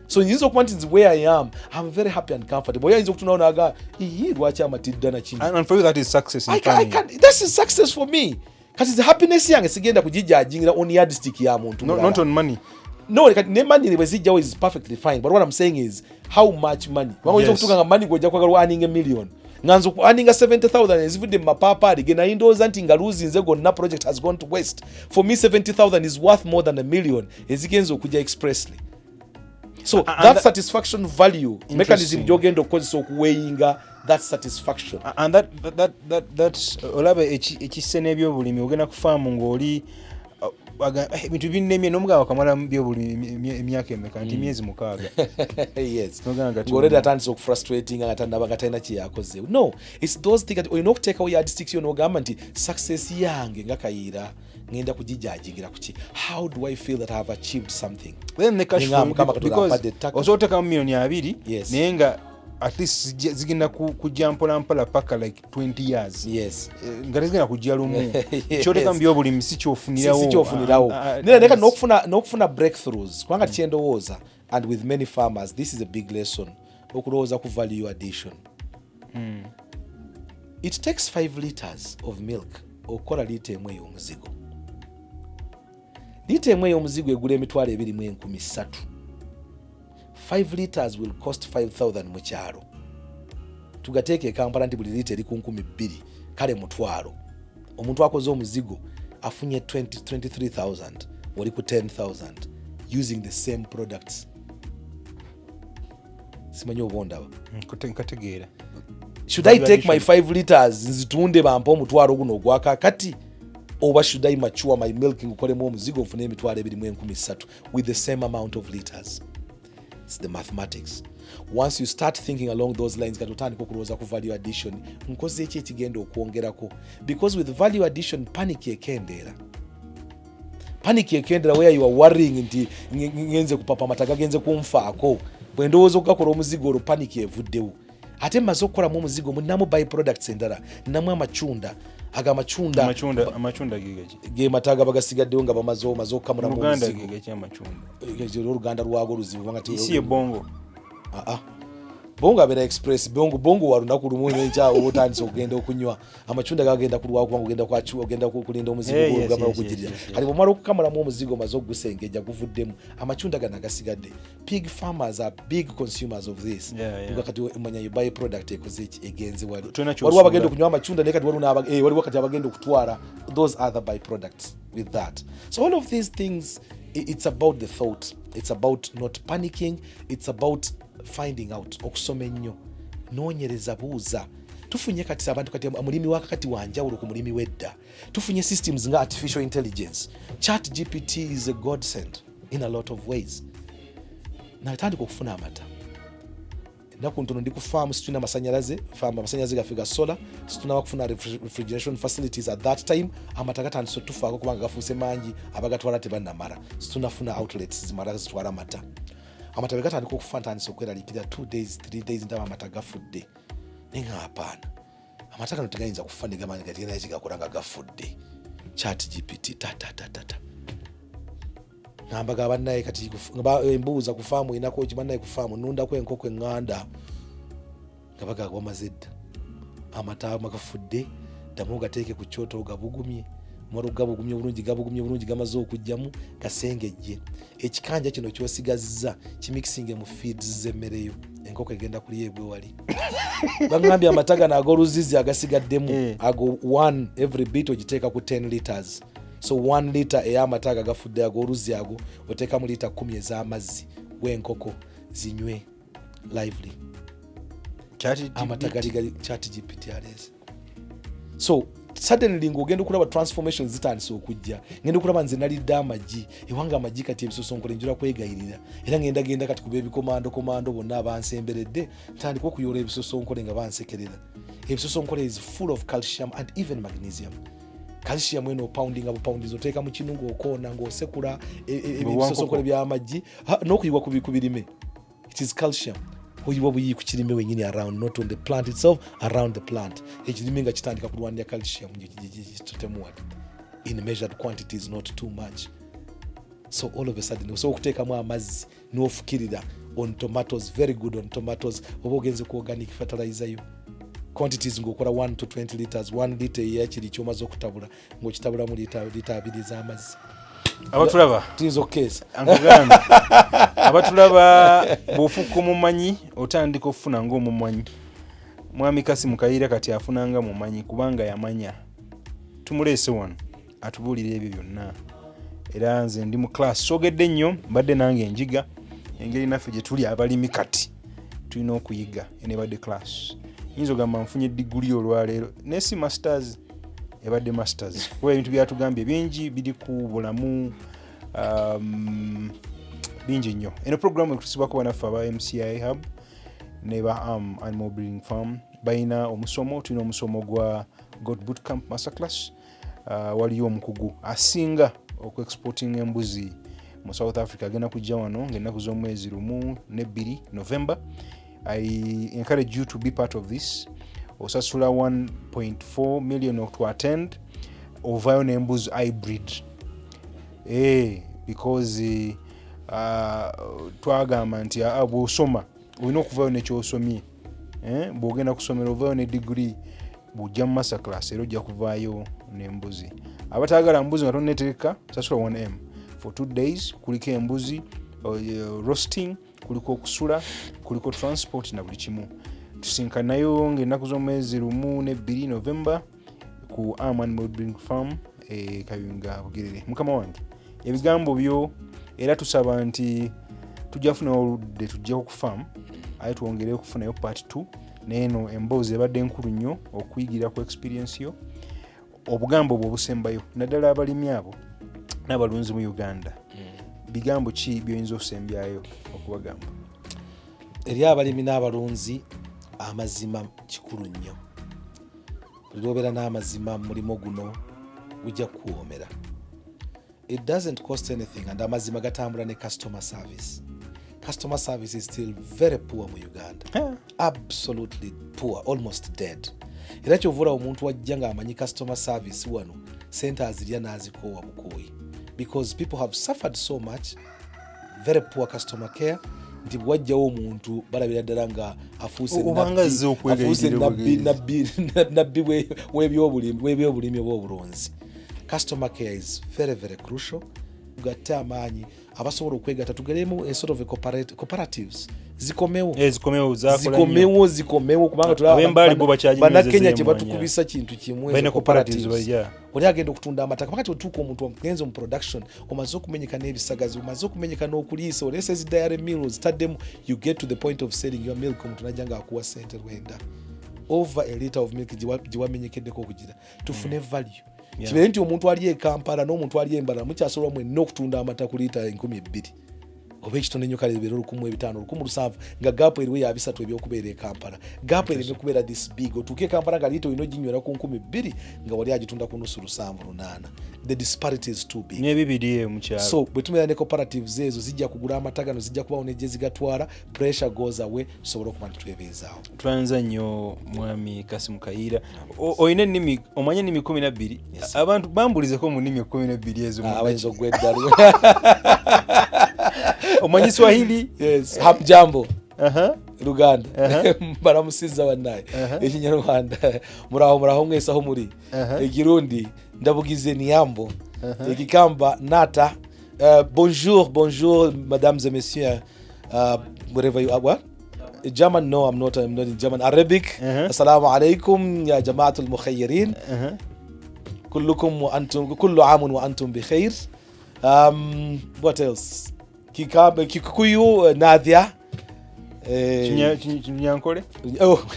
So nyizo kumanti where I am, I'm very happy and comfortable. Oya nyizo kutunaona aga iyi lwachi amatidda na chini. And for you that is success in I can, that's a success for me. Kati the happiness yange sigenda kujijajingira on yardstick ya muntu. Not on money. No, ne money nebezijjawo is perfectly fine. But what I'm saying is how much money. Wango nyizo kutunga money gojja kwagala earning a million. Nganzo earning 70,000 ezivudde mu mapapa aligena indooza nti nga losing gonna project has gone to waste. For me 70,000 is worth more than a million ezigenza okujja expressly. So that satisfaction value mechanism jogenda okozesa okuweyinga that satisfaction. And that olabe ekisse n'ebyobulimi ogenda kufaamu ng'oli ebintu binnemye n'omugabo akamala mu byobulimi emyaka emeka nti myezi 6. Yes. Ng'oleda atandise okufrustrating nga tannaba talina kye yakoze. No, it's those things that olina okuteeka wo yardstick yo n'ogamba nti success yange nga Kayira ngenda kujijajingira kuki. How do I feel that I have achieved something? Then the cash flow, because osoteka million 2 naye nga at least zigenda kujja mpola paka like 20 years. Yes. Nga zigenda kujja lumu. Kyoteka mu byobulimi si kyofunirawo. Neka n'okufuna breakthroughs. Kubanga kyendowooza and with many farmers this is a big lesson. Okulowooza ku value addition. It takes 5 liters of milk okukola liita emu ey'omuzigo. Liita emu ey'omuzigo egula emitwalo 2,300. 5 liters will cost 5,000 mu kyalo. Tugateeke Kampala nti buli liita eri ku 2,000 kale mutwalo. Omuntu akoze omuzigo afunye 23,000 wali ku 10,000 using the same products. Simanyi obondaba. Kategeera. Should I take my 5 liters nzitunde bampa omutwalo guno ogwakakati? Or should I mature my milk ngukolemu omuzigo nfune emitwalo 2,300 with the same amount of liters? It's the mathematics. Once you start thinking along those lines, katotandika okulowooza ku value addition, nkoze eki ekigenda okwongerako. Because with value addition, panic ekendeera. panic ekendera where you are worrying nti ngenze kupapa mataga genze kumfaako bwe ndowooza okugakola omuzigo olwo panic evuddewo ate mmaze okukola mu omuzigo munamu by products endala namu amacunda amacunda ge mataga bagasigaddewo nga bamaze okukamula mu Uganda omuzigo gege kyamacunda oluganda lwago luzibu kubanga isi ebongo bongo abeera express bongo walunaku lumu nekyawo otandise okugenda okunywa amacunda gagenda kulwaku kubanga ogenda kulinda omuzigo gw'olugamba okugirira kati bwomala okukamulamu omuzigo maze ogusengejja guvuddemu amacunda gana gasigadde. Pig farmers are big consumers of this. Kati manya you buy product ekoze egenze waliwo abagenda okunywa amacunda naye kati waliwo kati abagenda okutwala those other by products with that. So all of these things, it's about the thought, it's about not panicking, it's about finding out, okusoma ennyo, noonyereza, buuza. Tufunye kati abantu kati mulimi wakati wanjawulo ku mulimi wedda. Tufunye systems nga artificial intelligence. Chat GPT is a godsend in a lot of ways. Natandika okufuna amata. Naku ntono ndi ku farm situna amasanyalaze gafiga solar, situna bakufuna refrigeration facilities at that time, amata gatandise tufaako kubanga gafuuse mangi abagatwala tebannamala. Situnafuna outlets zimala zitwala amata. Amata begatandika okufa ntandise okweraliikirira 2 days 3 days ndaba amata gafudde. Nenga hapana. Amata gano tegayinza kufa ne gamanyi gati naye kigakola nga gafudde. Chat GPT ta. Namba gabannaye kati embuuza ku faamu inako ekibannaye ku faamu nundako enkoko eŋŋanda nga bagagwa mazedda. Amata magafudde ddamu gateeke ku kyoto gabugumye. Mwaro gabugumye bulungi gamaze okujjamu gasengejje. Ekikanja kino kyosigazza kimixinge mu feeds z'emmereyo. Enkoko egenda kuliyeebwe wali. Bangambye amataga n'ag'oluzizi agasigaddemu ago 1 every bit ogiteeka ku 10 liters. So 1 liter ey'amataga gafudde ag'oluzi ago oteeka mu lita 10 ez'amazzi w'enkoko zinywe lively. Amataga gali Chat GPT aleze. So suddenly ng'ogenda okulaba transformations zitandise okujja. Ngenda okulaba nze nalidde amagi ewanga amagi kati ebisosonkole njula kwegayirira era ngenda kati kuba ebikomando bonna abansemberedde ntandika okuyoola ebisosonkole nga bansekerera. Ebisosonkole is full of calcium and even magnesium. Calcium eno pounding oteeka mu kinungo okoona ng'osekula ebisosonkole by'amagi n'okuyibwa ku birime. It is calcium. Oyibwa buyi ku kirime wenyini around, not on the plant itself, around the plant. Ekirime nga kitandika kulwanira calcium kitotemu in measured quantities, not too much. So all of a sudden so okuteekamu amazzi n'ofukirira on tomatoes, very good on tomatoes. Oba ogenze ku organic fertilizer yo quantities ng'okola 1 to 20 liters, 1 liter eyakiri kyomaze okutabula ng'okitabulamu lita 2 z'amazzi. Abatulaba tuyinza okukeesa abatulaba bw'ofuuka omumanyi otandika okufuna ng'omumanyi. Mwami Kassim Kayira kati afunanga mumanyi kubanga yamanya. Tumuleese wano atubuulira ebyo byonna. Era nze ndi mu class sogedde nnyo mbadde nange enjiga engeri naffe gye tuli abalimi kati tulina okuyiga enebadde class. Yinza ogamba nfunye diguli olwaleero nesi masters ebadde masters kuba ebintu byatugambye bingi biri ku bulamu bingi nnyo. Eno programu ekusibwako banaffe aba MCI Hub ne ba Animal Breeding Farm bayina omusomo. Tulina omusomo gwa God Bootcamp Masterclass. Waliyo omukugu asinga oku-exporting embuzi mu South Africa agenda kujja wano ng'ennaku z'omwezi 1 ne 2 November. I encourage you to be part of this. Osasula 1.4 million to attend. Ovayo n'embuzi hybrid. Because twagamba nti bw'osoma olina okuvayo nekyosomye. Bw'ogenda kusomera ovayo ne degree bw'ojja mu masterclass era ojja kuvaayo n'embuzi. Abataagala mbuzi nga tonneteeka sasula 1M for 2 days. Kuliko embuzi roasting, kuliko okusula, kuliko transport na buli kimu. Tusinkanayo ng'ennaku z'omwezi 1 ne 2 November ku Animal Breeding Farm Kayunga Bugerere. Mukama wange ebigambo byo era tusaba nti tujja kufuna oludde tujja ku farm aye twongere okufunayo part 2 neeno emboozi ebadde enkulu nnyo okuyigira ku experience yo. Obugambo bwo busembayo naddala abalimi abo n'abalunzi mu Uganda. Bigambo ki by'oyinza okusembyayo okubagamba? Eri abalimi n'abalunzi amazima kikulu nnyo. Buli obeera n'amazima mulimo guno gujja kuwoomera. it doesn't cost anything, and amazima gatambula ne customer service. Customer service is still very poor mu Uganda. Absolutely poor, almost dead. Era kyovula omuntu wajja nga amanyi customer service wano sente azirya n'azikoowa bukooyi, because people have suffered so much, very poor customer care. Nti bwajjawo omuntu balabira ddala nga afuuse nabbi w'ebyobulimi obw'obulunzi. Customer care is very, very crucial. Gatte amaanyi abasobola okwegatta tugeremu a sort of cooperatives zikomewo kubanga tulabannakenya kye batukubisa kintu kimwe cooperatives. Oli agenda okutunda amataka pakati otuuka omuntu omugenzi mu production omaze okumenyeka n'ebisagazi omaze okumenyeka n'okuliisa olesezi diary meals taddemu, you get to the point of selling your milk, omuntu najja nga akuwa sente lwenda over a liter of milk gye wamenyekeddeko okugira tufune value. Kibeere nti omuntu ali e Kampala n'omuntu ali Mbarara mukyasobola mwenna okutunda amata ku liita 2,000 oba ekitone nnyo kale libeera 1,500 1,700 nga gaapu eriwe ya 3 ebyokubeera e Kampala. Gaapu ereme kubeera this big otuuke e Kampala nga liita olina oginywera ku 2,000 nga wali agitunda ku nusu 7-8. The disparity is too big. N'ebibiri mukyalo. So bwe tumera ne cooperatives ezo zijja kugula amata gano, zijja kubawo n'ejje zigatwala, pressure goes away, tusobola okuba nti twebeezaawo. Twanza nnyo mwami Kassim Kayira. Oyina ennimi, omanya ennimi 12. Abantu bambulizeko mu nnimi 12 ezo. Abayinza okugweddalu. Omanyi Swahili? Yes. Hamjambo. Luganda. Baramusiza bannaye. Ekinyarwanda. Muraho mwese aho muri. Ekirundi ndabugize niyambo. Ekikamba nata. Bonjour mesdames et messieurs. Wherever you are. What? German? No, I'm not in German. Arabic. Assalamu alaikum ya jamaatul mukhayyirin. Kullukum wa antum kullu amun wa antum bi khair. What else? Kikuyu Nadia Kinyankole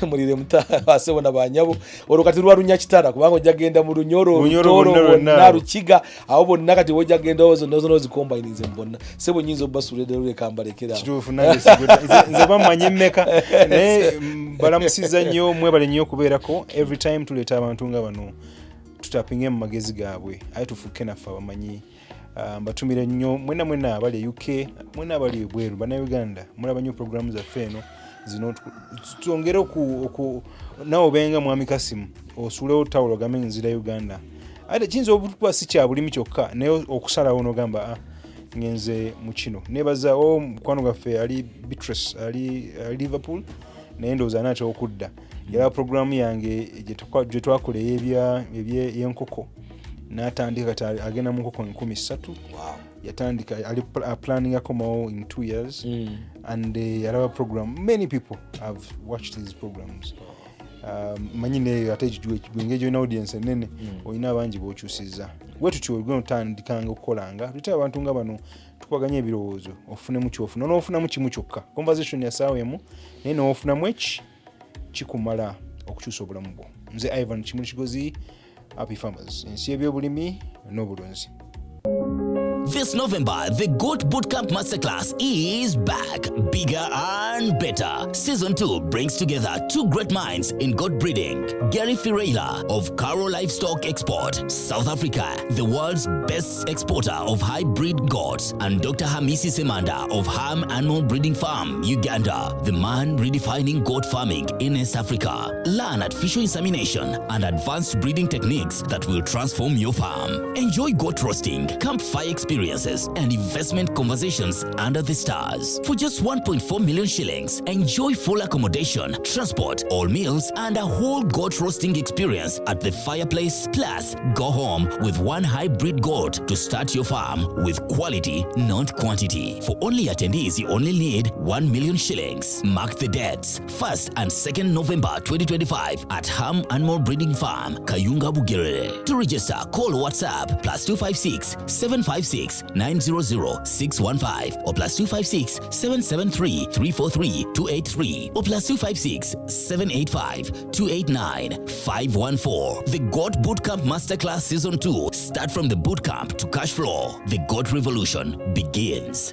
mulire muta asebona banyabo olukati lwa runyakitara kubanga ojagenda mu runyoro na rukiga aho bonna kati wojagenda ozo zikombininze mbona sebo nyinzo basurede rule kambalekera kitufu nange nze bamanye mmeka ne balamusiza nnyo mwebale nnyo kubeerako every time tuleta abantu nga bano tutapinge mu magezi gaabwe aye tufuke nafa bamanyi. Mbatumire nnyo mwena abali UK, mwena abali bweru bana Uganda, mulaba nnyo programu zaffe eno zino tuongere nawo benga mwami Kassim osulewo tawulo game nzira Uganda. Ate kinzo obutupa si kya bulimi kyokka naye okusalawo n'ogamba ngenze mu kino. Nebaza mukwano gaffe ali Beatrice ali Liverpool naye ndowooza anaatera okudda. Yala programu yange gye twakola y'enkoko n'atandika kati agenda mu nkoko 13. Wow. Yatandika ali planning akomawo in 2 years. And yalaba program, many people have watched these programs. Manyine ate ekigwengejo ina audience enene oyina abangi b'okyusiza bwe tutyo ogenda otandikanga okukolanga tutya abantu nga bano tukwaganya ebirowoozo ofunemu kyofuna n'ofunamu kimu kyokka conversation yasaawemu naye n'ofunamu eki kikumala okukyusa obulamu bwo. Nze Ivan Kimuli Kigozi, Happy Farmers, ensi ebyobulimi n'obulunzi. This November, the GOAT Bootcamp Masterclass is back, bigger and better. Season 2 brings together two great minds in goat breeding. Gary Ferreira of Caro Livestock Export, South Africa, the world's best exporter of hybrid goats, and Dr. Hamisi Semanda of Ham Animal Breeding Farm, Uganda, the man redefining goat farming in East Africa. Learn artificial insemination and advanced breeding techniques that will transform your farm. Enjoy goat roasting, campfire experiences, and investment conversations under the stars. For just 1.4 million shillings, enjoy full accommodation, transport, all meals, and a whole goat roasting experience at the fireplace. Plus, go home with one hybrid goat to start your farm with quality, not quantity. For only attendees, you only need 1 million shillings. Mark the dates, 1st and 2nd November 2025 at Ham Animal Breeding Farm, Kayunga Bugere. To register, call WhatsApp +256 756 900 615 or +256 773 343 283 or +256 785 289 514. The GOAT Bootcamp Masterclass Season 2. Start from the bootcamp to cash flow. The GOAT revolution begins.